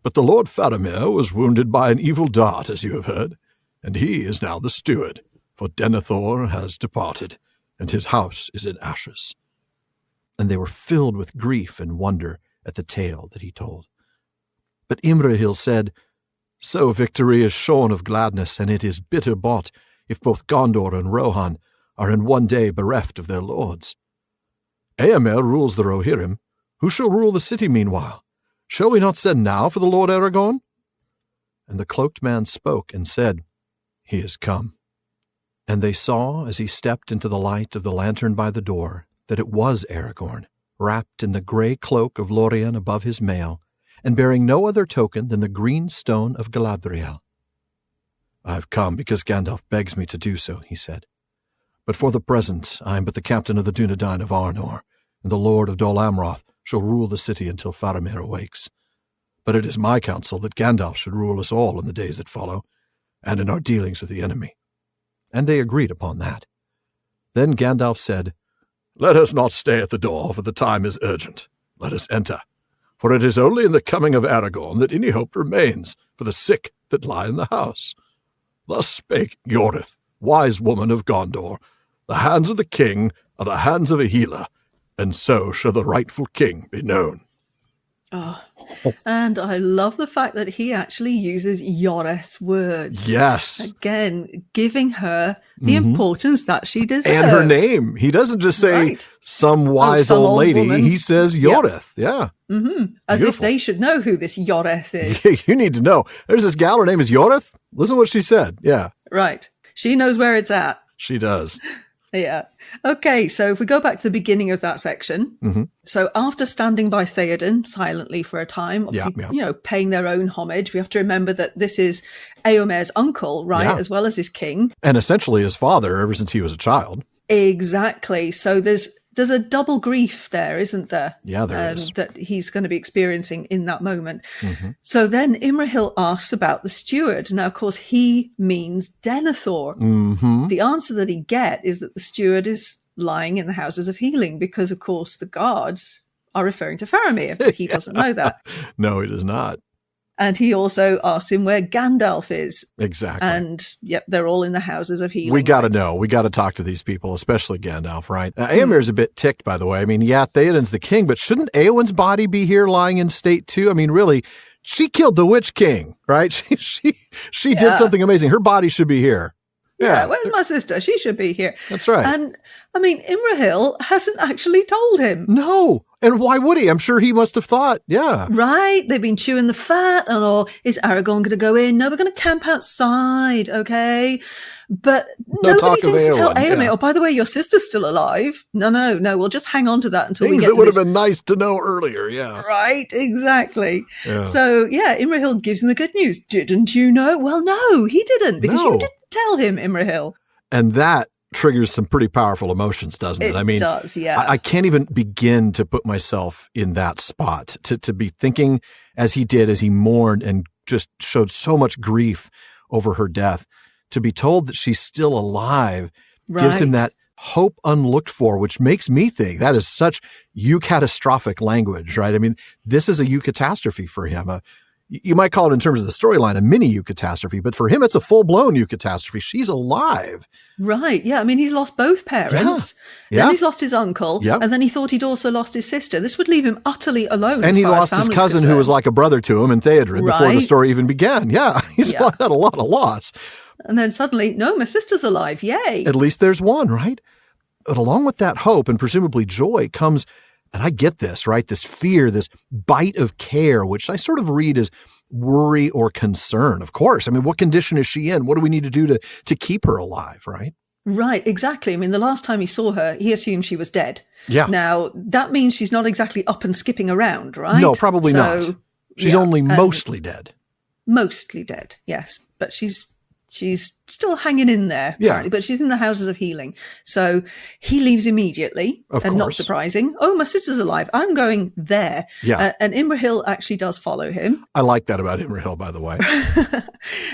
But the Lord Faramir was wounded by an evil dart, as you have heard, and he is now the steward, for Denethor has departed, and his house is in ashes." And they were filled with grief and wonder at the tale that he told. But Imrahil said, "So victory is shorn of gladness, and it is bitter bought, if both Gondor and Rohan are in one day bereft of their lords. Éomer rules the Rohirrim. Who shall rule the city meanwhile? Shall we not send now for the Lord Aragorn?" And the cloaked man spoke and said, "He is come." And they saw, as he stepped into the light of the lantern by the door, that it was Aragorn, wrapped in the grey cloak of Lorien above his mail, and bearing no other token than the green stone of Galadriel. "I have come because Gandalf begs me to do so," he said. "But for the present I am but the captain of the Dunedain of Arnor, and the Lord of Dol Amroth shall rule the city until Faramir awakes. But it is my counsel that Gandalf should rule us all in the days that follow, and in our dealings with the enemy." And they agreed upon that. Then Gandalf said, "Let us not stay at the door, for the time is urgent. Let us enter. For it is only in the coming of Aragorn that any hope remains for the sick that lie in the house. Thus spake Yorith, wise woman of Gondor. The hands of the king are the hands of a healer, and so shall the rightful king be known." Oh, and I love the fact that he actually uses Yoreth's words. Yes. Again, giving her the importance that she deserves. And her name. He doesn't just say some wise some old lady. woman. He says Yorith. Yeah. As if they should know who this Yoreth is. Yeah, you need to know. There's this gal, her name is Yorith. Listen to what she said. Yeah. Right. She knows where it's at. She does. Yeah. Okay, so if we go back to the beginning of that section. So after standing by Théoden silently for a time, obviously, paying their own homage, we have to remember that this is Éomer's uncle, right, as well as his king. And essentially his father ever since he was a child. Exactly. So there's a double grief there, isn't there? Yeah, there is. That he's going to be experiencing in that moment. So then Imrahil asks about the steward. Now, of course, he means Denethor. The answer that he gets is that the steward is lying in the houses of healing because, of course, the guards are referring to Faramir, but he doesn't know that. No, he does not. And he also asks him where Gandalf is. Exactly. And, yep, they're all in the houses of healing. We got to know. We got to talk to these people, especially Gandalf, right? Now, Éomer's a bit ticked, by the way. I mean, yeah, Théoden's the king, but shouldn't Éowyn's body be here lying in state too? I mean, really, she killed the Witch King, right? She did something amazing. Her body should be here. Yeah. Where's my sister? She should be here. That's right. And I mean, Imrahil hasn't actually told him. No. And why would he? I'm sure he must have thought, yeah. Right. They've been chewing the fat and all. Is Aragorn going to go in? No, we're going to camp outside, okay? But nobody thinks to tell Éowyn, oh, by the way, your sister's still alive. No, we'll just hang on to that until we get that would have been nice to know earlier, yeah. Right, exactly. Yeah. So, Imrahil gives him the good news. Didn't you know? Well, no, he didn't, because you didn't tell him, Imrahil. And that triggers some pretty powerful emotions, doesn't it? It does, yeah. I can't even begin to put myself in that spot, to be thinking as he did, as he mourned and just showed so much grief over her death. To be told that she's still alive gives him that hope unlooked for, which makes me think that is such eucatastrophic language, right? I mean, this is a eucatastrophe for him. You might call it in terms of the storyline a mini eucatastrophe, but for him, it's a full-blown eucatastrophe. She's alive. Right. Yeah. I mean, he's lost both parents. Yeah. Then he's lost his uncle. Yeah. And then he thought he'd also lost his sister. This would leave him utterly alone. And he lost his cousin who was like a brother to him in Théoden before the story even began. Yeah. He's had a lot of loss. And then suddenly, no, my sister's alive. Yay. At least there's one, right? But along with that hope and presumably joy comes, and I get this, right? This fear, this bite of care, which I sort of read as worry or concern. Of course. I mean, what condition is she in? What do we need to do to keep her alive, right? Right, exactly. I mean, the last time he saw her, he assumed she was dead. Yeah. Now, that means she's not exactly up and skipping around, right? No, probably not. She's only mostly dead. Mostly dead, yes. But she's still hanging in there, apparently, but she's in the houses of healing. So he leaves immediately, and not surprising. Oh, my sister's alive. I'm going there. Yeah. And Imrahil actually does follow him. I like that about Imrahil, by the way.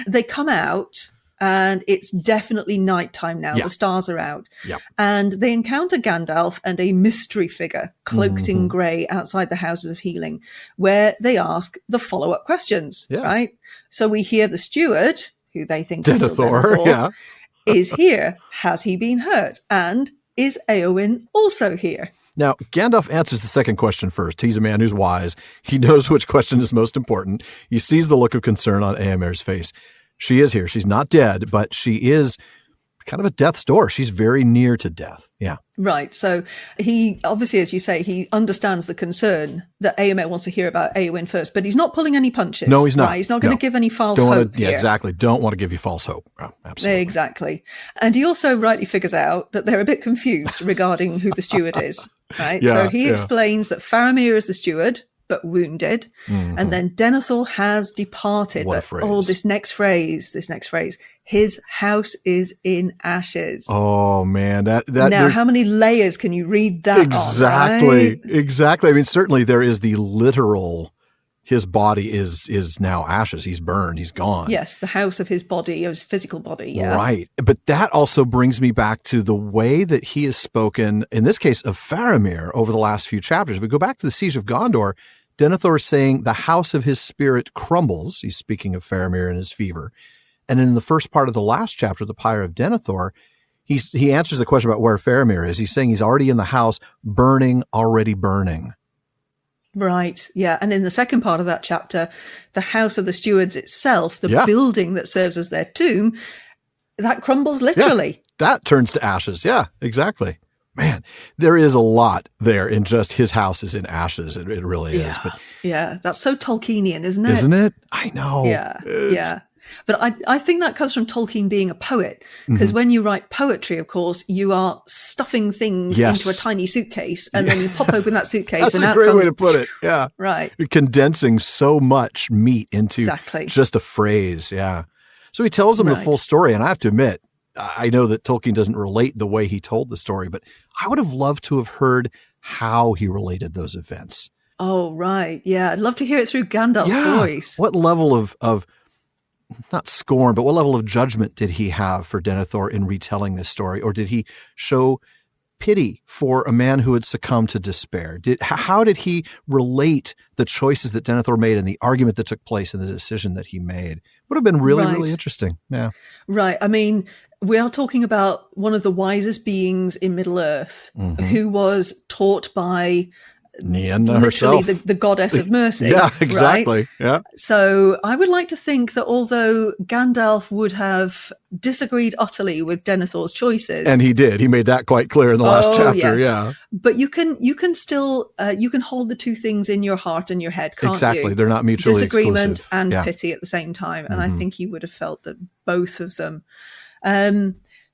They come out, and it's definitely nighttime now. Yeah. The stars are out. Yeah. And they encounter Gandalf and a mystery figure cloaked in grey outside the houses of healing, where they ask the follow-up questions, right? So we hear the steward, who they think is still Denethor, is here. Has he been hurt? And is Éowyn also here? Now, Gandalf answers the second question first. He's a man who's wise. He knows which question is most important. He sees the look of concern on Éomer's face. She is here. She's not dead, but she is kind of at death's door. She's very near to death. Yeah. Right. So he, obviously, as you say, he understands the concern that Éomer wants to hear about Éowyn first, but he's not pulling any punches. No, he's not. Right? He's not going to give any false hope here. Exactly. Don't want to give you false hope. Oh, absolutely. Exactly. And he also rightly figures out that they're a bit confused regarding who the steward is. Right. So he explains that Faramir is the steward, but wounded. Mm-hmm. And then Denethor has departed. What a phrase. Oh, this next phrase. His house is in ashes. Oh, man. Now, how many layers can you read that Exactly. on, right? Exactly. I mean, certainly there is the literal, his body is now ashes. He's burned. He's gone. Yes, the house of his body, of his physical body, yeah. Right. But that also brings me back to the way that he has spoken, in this case, of Faramir over the last few chapters. If we go back to the Siege of Gondor, Denethor is saying the house of his spirit crumbles. He's speaking of Faramir and his fever. And in the first part of the last chapter, the Pyre of Denethor, he answers the question about where Faramir is. He's saying he's already in the house, burning, already burning. Right, yeah. And in the second part of that chapter, the house of the stewards itself, the building that serves as their tomb, that crumbles literally. Yeah, that turns to ashes. Yeah, exactly. Man, there is a lot there in just his house is in ashes. It really is. But that's so Tolkienian, isn't it? Isn't it? I know. Yeah. But I think that comes from Tolkien being a poet, because when you write poetry, of course, you are stuffing things into a tiny suitcase, and then you pop open that suitcase. That's and a great way to put it. Yeah. Right. You're condensing so much meat into just a phrase. Yeah. So he tells them the full story. And I have to admit, I know that Tolkien doesn't relate the way he told the story, but I would have loved to have heard how he related those events. Oh, right. Yeah. I'd love to hear it through Gandalf's voice. What level of not scorn, but what level of judgment did he have for Denethor in retelling this story? Or did he show pity for a man who had succumbed to despair? How did he relate the choices that Denethor made and the argument that took place and the decision that he made? Would have been really interesting. Yeah. Right. I mean, we are talking about one of the wisest beings in Middle-earth who was taught by Nienna literally herself. the goddess of mercy. Yeah, exactly. Right? Yeah. So I would like to think that although Gandalf would have disagreed utterly with Denethor's choices, And he did. He made that quite clear in the last chapter. Yes. Yeah. But you can still you can hold the two things in your heart and your head, can't you? Exactly. They're not mutually Disagreement exclusive. and pity at the same time. And I think he would have felt that both of them.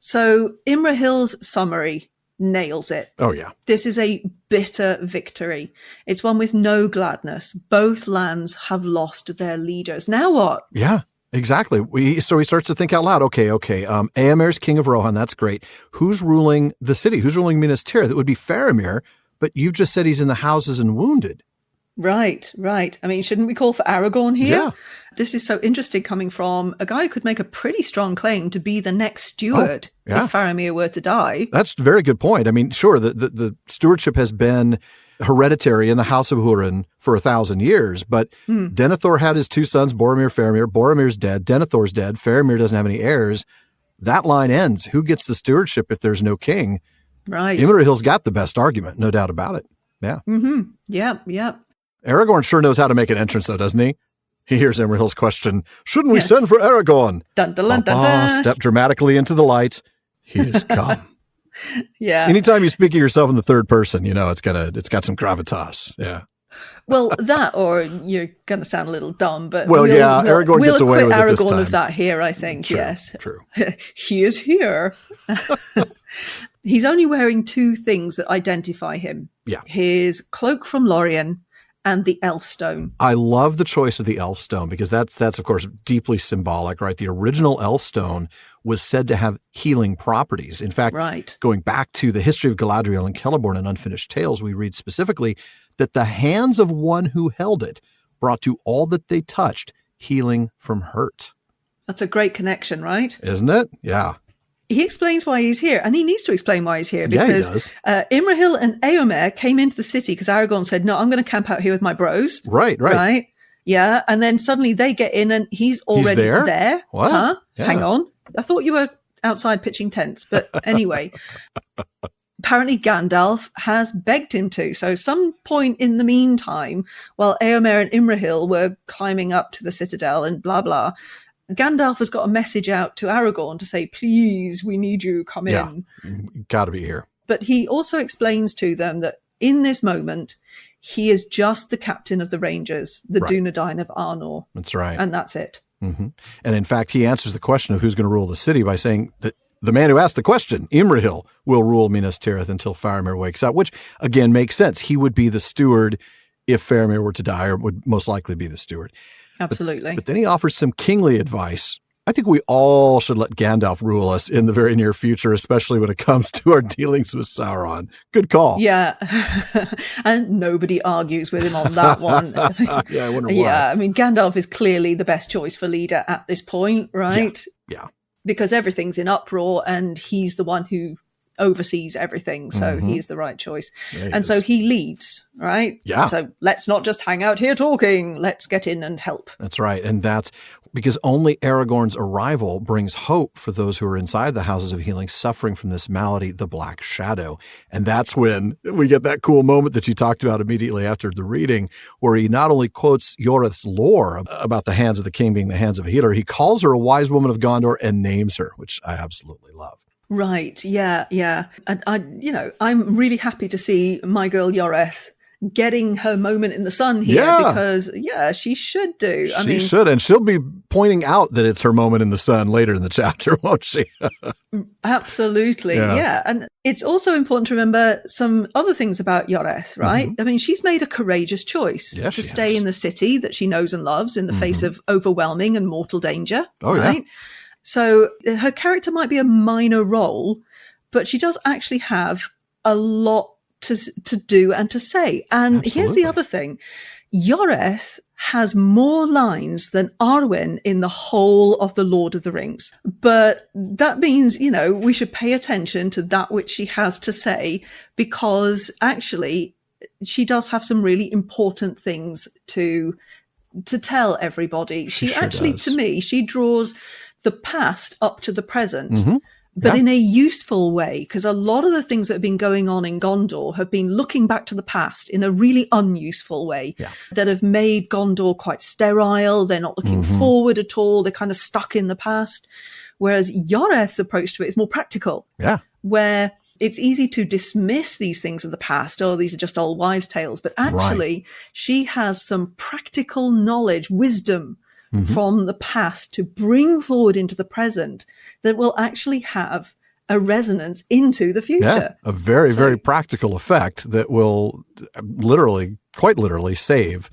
So Imrahil's summary nails it. Oh, yeah. This is a bitter victory. It's one with no gladness. Both lands have lost their leaders. Now what? Yeah, exactly. So he starts to think out loud. Okay. Éomer's king of Rohan. That's great. Who's ruling the city? Who's ruling Minas Tirith? That would be Faramir, but you've just said he's in the houses and wounded. Right. I mean, shouldn't we call for Aragorn here? Yeah. This is so interesting coming from a guy who could make a pretty strong claim to be the next steward if Faramir were to die. That's a very good point. I mean, sure, the stewardship has been hereditary in the House of Hurin for 1,000 years, but Denethor had his two sons, Boromir, Faramir. Boromir's dead. Denethor's dead. Faramir doesn't have any heirs. That line ends. Who gets the stewardship if there's no king? Right. Imrahil's got the best argument, no doubt about it. Yeah. Mm-hmm. Yep. Aragorn sure knows how to make an entrance, though, doesn't he? He hears Imrahil's question, shouldn't we send for Aragorn? Dun, dun, dun, dun, dun. Step dramatically into the light. He has come. Yeah. Anytime you speak of yourself in the third person, it's got some gravitas. Yeah. Well, that, or you're going to sound a little dumb, but Aragorn gets away with it this time. We'll acquit Aragorn of that here, I think. True, yes. True. He is here. He's only wearing two things that identify him. Yeah. His cloak from Lorien and the Elfstone. I love the choice of the Elfstone because that's of course deeply symbolic, right? The original Elfstone was said to have healing properties. In fact, going back to the history of Galadriel and Celeborn and Unfinished Tales, we read specifically that the hands of one who held it brought to all that they touched healing from hurt. That's a great connection, right? Isn't it? Yeah. He explains why he's here, and he needs to explain why he's here because Imrahil and Éomer came into the city because Aragorn said, no, I'm going to camp out here with my bros. Right. Yeah, and then suddenly they get in and he's already there. What? Huh? Yeah. Hang on. I thought you were outside pitching tents, but anyway. Apparently Gandalf has begged him to. So some point in the meantime, while Éomer and Imrahil were climbing up to the citadel and blah, blah, Gandalf has got a message out to Aragorn to say, please, we need you, come in. Got to be here. But he also explains to them that in this moment, he is just the captain of the Rangers, the Dunedain of Arnor. That's right. And that's it. Mm-hmm. And in fact, he answers the question of who's going to rule the city by saying that the man who asked the question, Imrahil, will rule Minas Tirith until Faramir wakes up, which again makes sense. He would be the steward if Faramir were to die, or would most likely be the steward. Absolutely. But then he offers some kingly advice. I think we all should let Gandalf rule us in the very near future, especially when it comes to our dealings with Sauron. Good call. Yeah. And nobody argues with him on that one. Yeah, I wonder why. Yeah, I mean, Gandalf is clearly the best choice for leader at this point, right? Yeah. Because everything's in uproar and he's the one who oversees everything. So he's the right choice. Yeah, and so he leaves, right? Yeah. So let's not just hang out here talking. Let's get in and help. That's right. And that's because only Aragorn's arrival brings hope for those who are inside the Houses of Healing suffering from this malady, the Black Shadow. And that's when we get that cool moment that you talked about immediately after the reading, where he not only quotes Yorith's lore about the hands of the king being the hands of a healer, he calls her a wise woman of Gondor and names her, which I absolutely love. Right. Yeah. And I'm really happy to see my girl Yorith getting her moment in the sun here because she should do. She should. And she'll be pointing out that it's her moment in the sun later in the chapter, won't she? Absolutely. Yeah. And it's also important to remember some other things about Yorith, right? I mean, she's made a courageous choice to stay in the city that she knows and loves in the face of overwhelming and mortal danger. Right? Yeah. So her character might be a minor role, but she does actually have a lot to do and to say. And here's the other thing. Yorith has more lines than Arwen in the whole of The Lord of the Rings. But that means, we should pay attention to that which she has to say, because actually she does have some really important things to tell everybody. She actually, to me, she draws the past up to the present, but in a useful way, because a lot of the things that have been going on in Gondor have been looking back to the past in a really unuseful way that have made Gondor quite sterile. They're not looking forward at all. They're kind of stuck in the past. Whereas Yoreth's approach to it is more practical, where it's easy to dismiss these things of the past. Oh, these are just old wives' tales. But actually, she has some practical knowledge, wisdom from the past to bring forward into the present that will actually have a resonance into the future. Yeah, a very, very practical effect that will quite literally save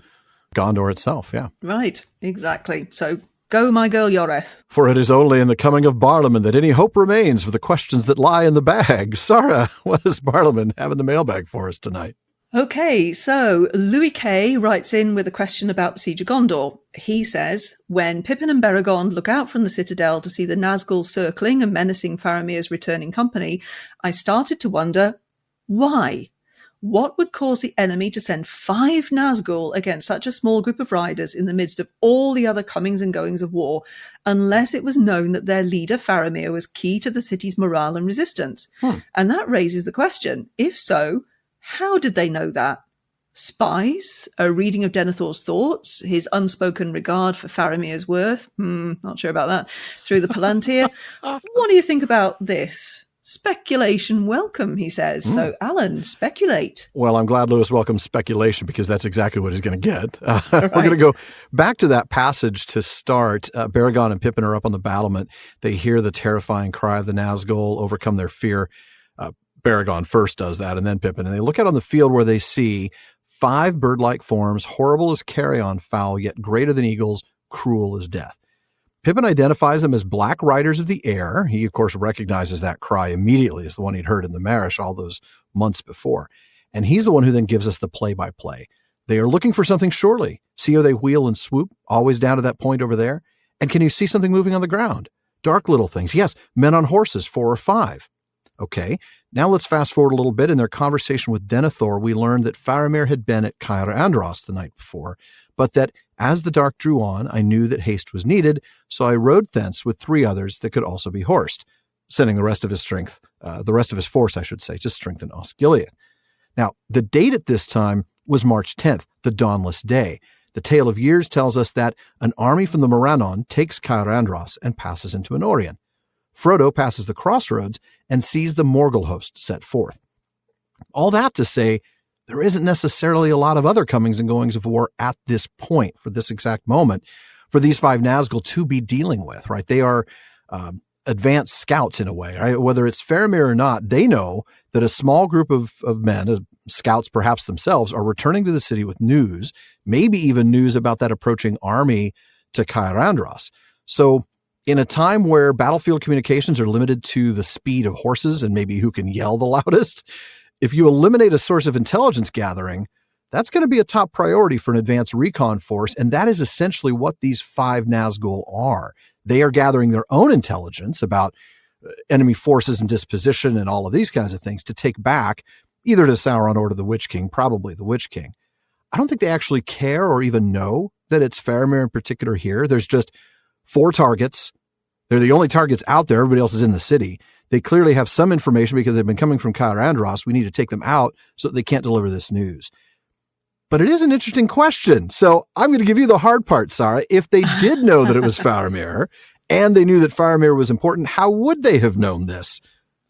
Gondor itself. Yeah. Right, exactly. So go, my girl Yoreth. For it is only in the coming of Barlaman that any hope remains for the questions that lie in the bag. Sara, what does Barlaman have in the mailbag for us tonight? Okay, so Louis K. writes in with a question about the Siege of Gondor. He says, when Pippin and Beregond look out from the citadel to see the Nazgûl circling and menacing Faramir's returning company, I started to wonder, why? What would cause the enemy to send 5 Nazgûl against such a small group of riders in the midst of all the other comings and goings of war, unless it was known that their leader Faramir was key to the city's morale and resistance? And that raises the question, if so, how did they know that? Spies? A reading of Denethor's thoughts? His unspoken regard for Faramir's worth? Not sure about that. Through the Palantir? What do you think about this? Speculation welcome, he says. So, Alan, speculate. Well, I'm glad Lewis welcomes speculation because that's exactly what he's going to get. We're going to go back to that passage to start. Beregond and Pippin are up on the battlement. They hear the terrifying cry of the Nazgûl, overcome their fear. Beregond first does that, and then Pippin. And they look out on the field where they see 5 bird-like forms, horrible as carrion fowl, yet greater than eagles, cruel as death. Pippin identifies them as black riders of the air. He, of course, recognizes that cry immediately as the one he'd heard in the Marish all those months before. And he's the one who then gives us the play-by-play. They are looking for something surely. See how they wheel and swoop, always down to that point over there? And can you see something moving on the ground? Dark little things. Yes, men on horses, 4 or 5. Okay, now let's fast forward a little bit. In their conversation with Denethor, we learned that Faramir had been at Caer Andros the night before, but that as the dark drew on, I knew that haste was needed, so I rode thence with 3 others that could also be horsed, sending the rest of his force, to strengthen Osgiliath. Now, the date at this time was March 10th, the dawnless day. The Tale of Years tells us that an army from the Morannon takes Caer Andros and passes into Anorion. Frodo passes the crossroads and sees the Morgul host set forth. All that to say, there isn't necessarily a lot of other comings and goings of war at this point, for this exact moment, for these 5 Nazgûl to be dealing with, right? They are advanced scouts in a way, right? Whether it's Faramir or not, they know that a small group of men, scouts perhaps themselves, are returning to the city with news, maybe even news about that approaching army to Caer Andros. So in a time where battlefield communications are limited to the speed of horses and maybe who can yell the loudest, if you eliminate a source of intelligence gathering, that's going to be a top priority for an advanced recon force, and that is essentially what these 5 Nazgûl are. They are gathering their own intelligence about enemy forces and disposition and all of these kinds of things to take back either to Sauron or to the Witch King, probably the Witch King. I don't think they actually care or even know that it's Faramir in particular here. There's just 4 targets. They're the only targets out there. Everybody else is in the city. They clearly have some information because they've been coming from Caer Andros. We need to take them out so that they can't deliver this news. But it is an interesting question. So I'm going to give you the hard part, Sara. If they did know that it was Faramir and they knew that Faramir was important, how would they have known this?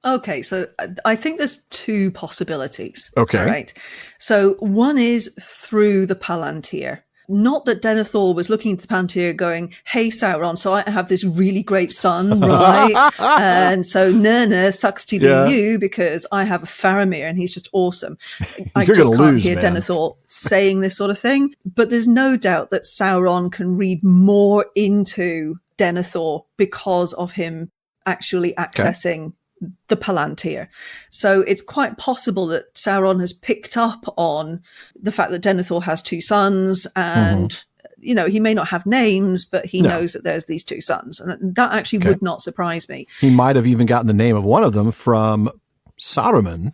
Okay, so I think there's 2 possibilities. Okay. Right. So one is through the Palantir. Not that Denethor was looking at the Palantir going, hey, Sauron, so I have this really great son, right? And so Nirna sucks to be you because I have a Faramir and he's just awesome. I just can't hear Denethor saying this sort of thing. But there's no doubt that Sauron can read more into Denethor because of him actually accessing the Palantir. So it's quite possible that Sauron has picked up on the fact that Denethor has 2 sons and, you know, he may not have names, but he knows that there's these 2 sons. And that actually would not surprise me. He might have even gotten the name of one of them from Saruman.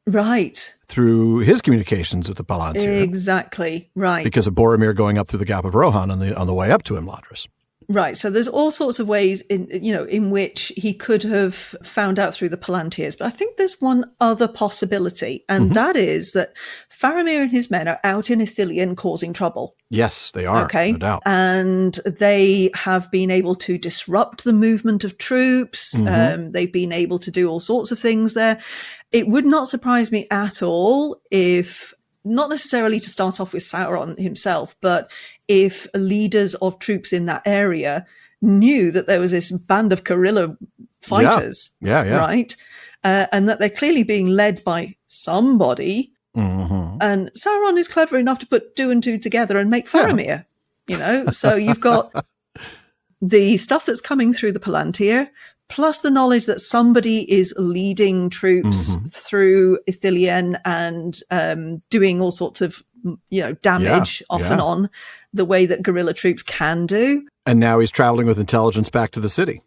Right. Through his communications with the Palantir. Exactly. Right. Because of Boromir going up through the Gap of Rohan on the way up to Imladris. Right. So there's all sorts of ways in which he could have found out through the Palantirs. But I think there's one other possibility, and that is that Faramir and his men are out in Ithilien causing trouble. Yes, they are. Okay. No doubt. And they have been able to disrupt the movement of troops. They've been able to do all sorts of things there. It would not surprise me at all if, not necessarily to start off with Sauron himself, but if leaders of troops in that area knew that there was this band of guerrilla fighters, right? And that they're clearly being led by somebody. And Sauron is clever enough to put 2 and 2 together and make Faramir, So you've got the stuff that's coming through the Palantir, plus the knowledge that somebody is leading troops through Ithilien and doing all sorts of, damage off and on the way that guerrilla troops can do. And now he's traveling with intelligence back to the city.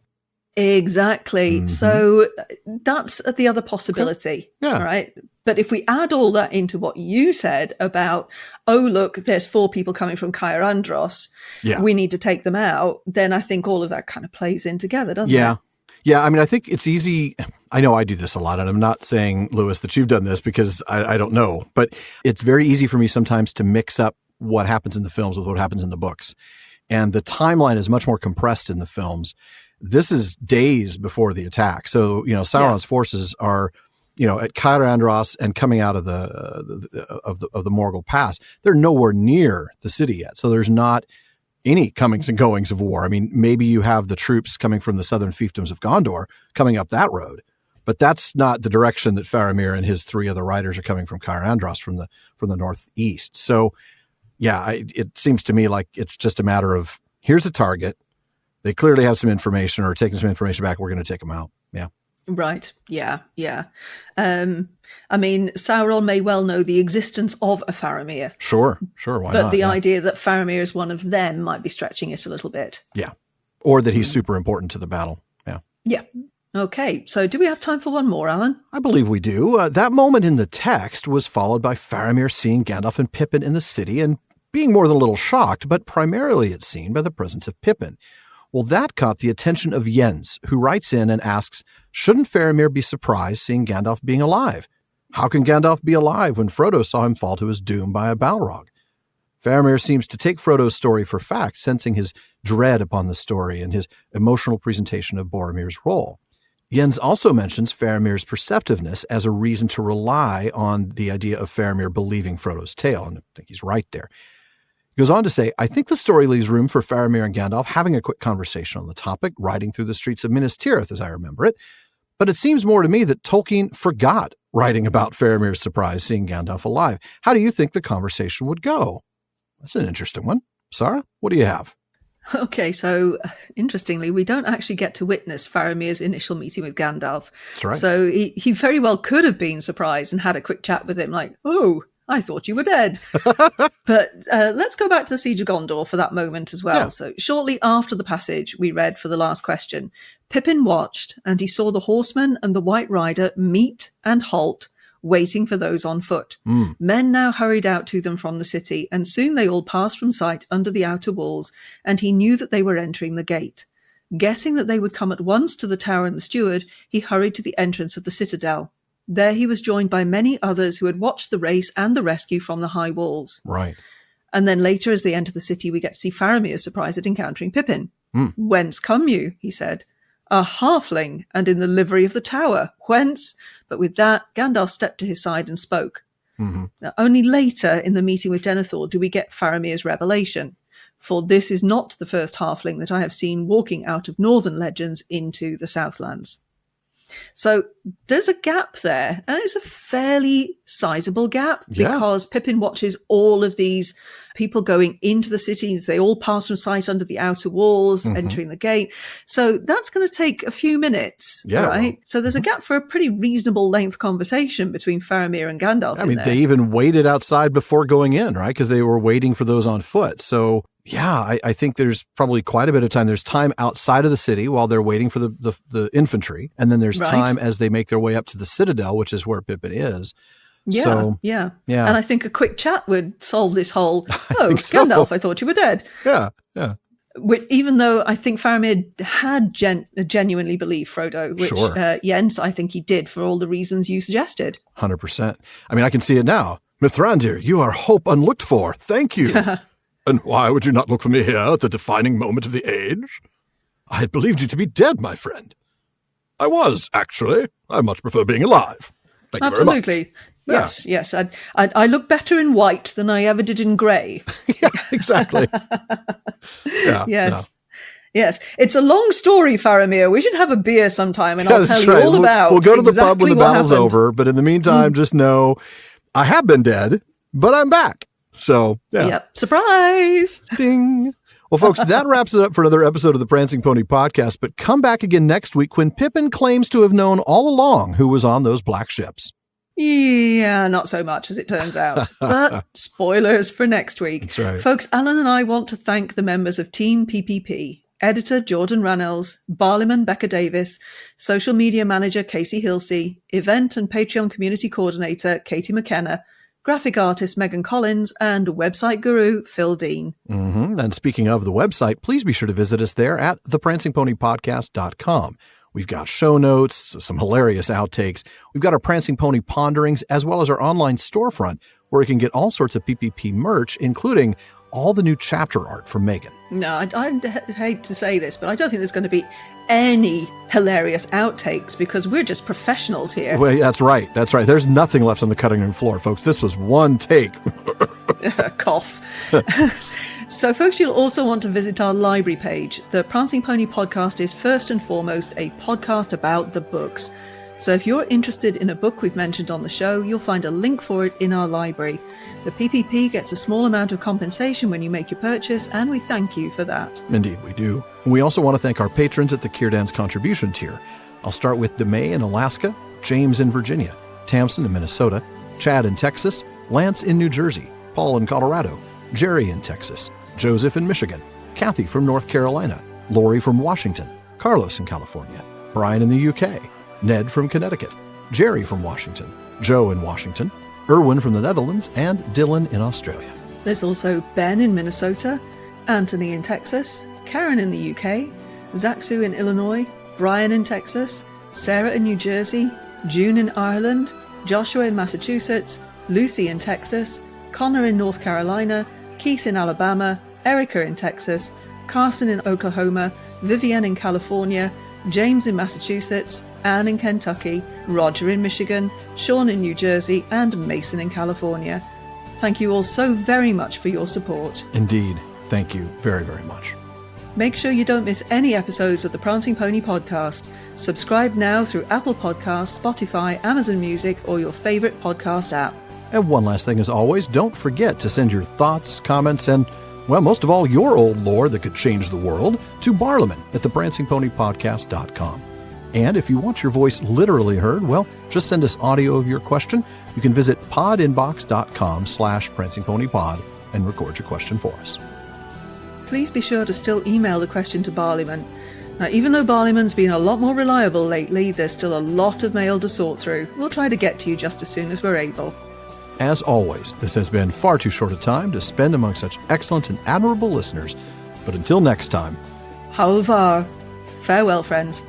Exactly. So that's the other possibility, right? But if we add all that into what you said about, oh, look, there's 4 people coming from Caer Andros, we need to take them out, then I think all of that kind of plays in together, doesn't it? Yeah, I mean, I think it's easy. I know I do this a lot, and I'm not saying, Lewis, that you've done this because I don't know, but it's very easy for me sometimes to mix up what happens in the films with what happens in the books. And the timeline is much more compressed in the films. This is days before the attack. So, Sauron's forces are, at Caer Andros and coming out of the Morgul Pass. They're nowhere near the city yet. So there's not any comings and goings of war. I mean, maybe you have the troops coming from the southern fiefdoms of Gondor coming up that road, but that's not the direction that Faramir and his 3 other riders are coming from Caer Andros from the northeast. So, it seems to me like it's just a matter of, here's a target. They clearly have some information or taking some information back. We're going to take them out. Yeah. Right. Yeah. I mean, Sauron may well know the existence of a Faramir. Sure. Why not? But the idea that Faramir is one of them might be stretching it a little bit. Yeah. Or that he's super important to the battle. Yeah. Yeah. Okay. So do we have time for one more, Alan? I believe we do. That moment in the text was followed by Faramir seeing Gandalf and Pippin in the city and being more than a little shocked, but primarily it's seen by the presence of Pippin. Well, that caught the attention of Jens, who writes in and asks, shouldn't Faramir be surprised seeing Gandalf being alive? How can Gandalf be alive when Frodo saw him fall to his doom by a Balrog? Faramir seems to take Frodo's story for fact, sensing his dread upon the story and his emotional presentation of Boromir's role. Jens also mentions Faramir's perceptiveness as a reason to rely on the idea of Faramir believing Frodo's tale, and I think he's right there. He goes on to say, I think the story leaves room for Faramir and Gandalf having a quick conversation on the topic, riding through the streets of Minas Tirith as I remember it. But it seems more to me that Tolkien forgot writing about Faramir's surprise seeing Gandalf alive. How do you think the conversation would go? That's an interesting one. Sarah, what do you have? Okay, so interestingly, we don't actually get to witness Faramir's initial meeting with Gandalf. That's right. So he very well could have been surprised and had a quick chat with him like, oh, I thought you were dead. But let's go back to the Siege of Gondor for that moment as well. Yeah. So shortly after the passage we read for the last question, Pippin watched and he saw the horseman and the White Rider meet and halt, waiting for those on foot. Men now hurried out to them from the city, and soon they all passed from sight under the outer walls, and he knew that they were entering the gate. Guessing that they would come at once to the tower and the steward, he hurried to the entrance of the citadel. There he was joined by many others who had watched the race and the rescue from the high walls. Right. And then later, as they enter the city, we get to see Faramir surprised at encountering Pippin. Whence come you? He said. A halfling, and in the livery of the tower. Whence? But with that, Gandalf stepped to his side and spoke. Now, only later in the meeting with Denethor do we get Faramir's revelation. For this is not the first halfling that I have seen walking out of northern legends into the Southlands. So there's a gap there, and it's a fairly sizable gap because Pippin watches all of these people going into the city. They all pass from sight under the outer walls, entering the gate. So that's going to take a few minutes, right? Well, so there's a gap for a pretty reasonable length conversation between Faramir and Gandalf. I mean, they even waited outside before going in, right? Because they were waiting for those on foot. So yeah, I think there's probably quite a bit of time. There's time outside of the city while they're waiting for the infantry. And then there's time as they make their way up to the citadel, which is where Pippin is. Yeah. And I think a quick chat would solve this whole, Gandalf, I thought you were dead. Yeah. Even though I think Faramir had genuinely believed Frodo, which Sure. Jens, I think he did for all the reasons you suggested. 100%. I mean, I can see it now. Mithrandir, you are hope unlooked for. Thank you. And why would you not look for me here at the defining moment of the age? I had believed you to be dead, my friend. I was, actually. I much prefer being alive. Thank you very much. Absolutely. Yes. I look better in white than I ever did in grey. Yeah, exactly. Yeah, Yes. It's a long story, Faramir. We should have a beer sometime and I'll tell you all about We'll go to the pub when the battle's happened. over, but in the meantime, just know I have been dead, but I'm back. So, yeah. Yep. Surprise. Ding. Well, folks, that wraps it up for another episode of the Prancing Pony Podcast, but come back again next week when Pippin claims to have known all along who was on those black ships. Yeah, not so much as it turns out. But spoilers for next week. That's right. Folks, Alan and I want to thank the members of Team PPP. Editor Jordan Rannells, Barliman Becca Davis, Social Media Manager Casey Hilsey, Event and Patreon Community Coordinator Katie McKenna, Graphic Artist Megan Collins, and Website Guru Phil Dean. Mm-hmm. And speaking of the website, please be sure to visit us there at theprancingponypodcast.com. We've got show notes, some hilarious outtakes. We've got our Prancing Pony ponderings, as well as our online storefront, where you can get all sorts of PPP merch, including all the new chapter art from Megan. No, I hate to say this, but I don't think there's going to be any hilarious outtakes because we're just professionals here. Well, that's right. There's nothing left on the cutting room floor, folks. This was one take. Cough. So, folks, you'll also want to visit our library page. The Prancing Pony Podcast is first and foremost a podcast about the books. So if you're interested in a book we've mentioned on the show, you'll find a link for it in our library. The PPP gets a small amount of compensation when you make your purchase, and we thank you for that. Indeed, we do. We also want to thank our patrons at the Círdan's contribution tier. I'll start with DeMay in Alaska, James in Virginia, Tamsin in Minnesota, Chad in Texas, Lance in New Jersey, Paul in Colorado, Jerry in Texas, Joseph in Michigan, Kathy from North Carolina, Lori from Washington, Carlos in California, Brian in the UK, Ned from Connecticut, Jerry from Washington, Joe in Washington, Erwin from the Netherlands, and Dylan in Australia. There's also Ben in Minnesota, Anthony in Texas, Karen in the UK, Zaxu in Illinois, Brian in Texas, Sarah in New Jersey, June in Ireland, Joshua in Massachusetts, Lucy in Texas, Connor in North Carolina, Keith in Alabama, Erica in Texas, Carson in Oklahoma, Vivienne in California, James in Massachusetts, Anne in Kentucky, Roger in Michigan, Sean in New Jersey, and Mason in California. Thank you all so very much for your support. Indeed. Thank you very, very much. Make sure you don't miss any episodes of the Prancing Pony Podcast. Subscribe now through Apple Podcasts, Spotify, Amazon Music, or your favorite podcast app. And one last thing as always, don't forget to send your thoughts, comments, and, well, most of all, your old lore that could change the world to Barliman at theprancingponypodcast.com. And if you want your voice literally heard, well, just send us audio of your question. You can visit podinbox.com/prancingponypod and record your question for us. Please be sure to still email the question to Barliman. Now, even though Barliman's been a lot more reliable lately, there's still a lot of mail to sort through. We'll try to get to you just as soon as we're able. As always, this has been far too short a time to spend among such excellent and admirable listeners. But until next time, Haulvar. Farewell, friends.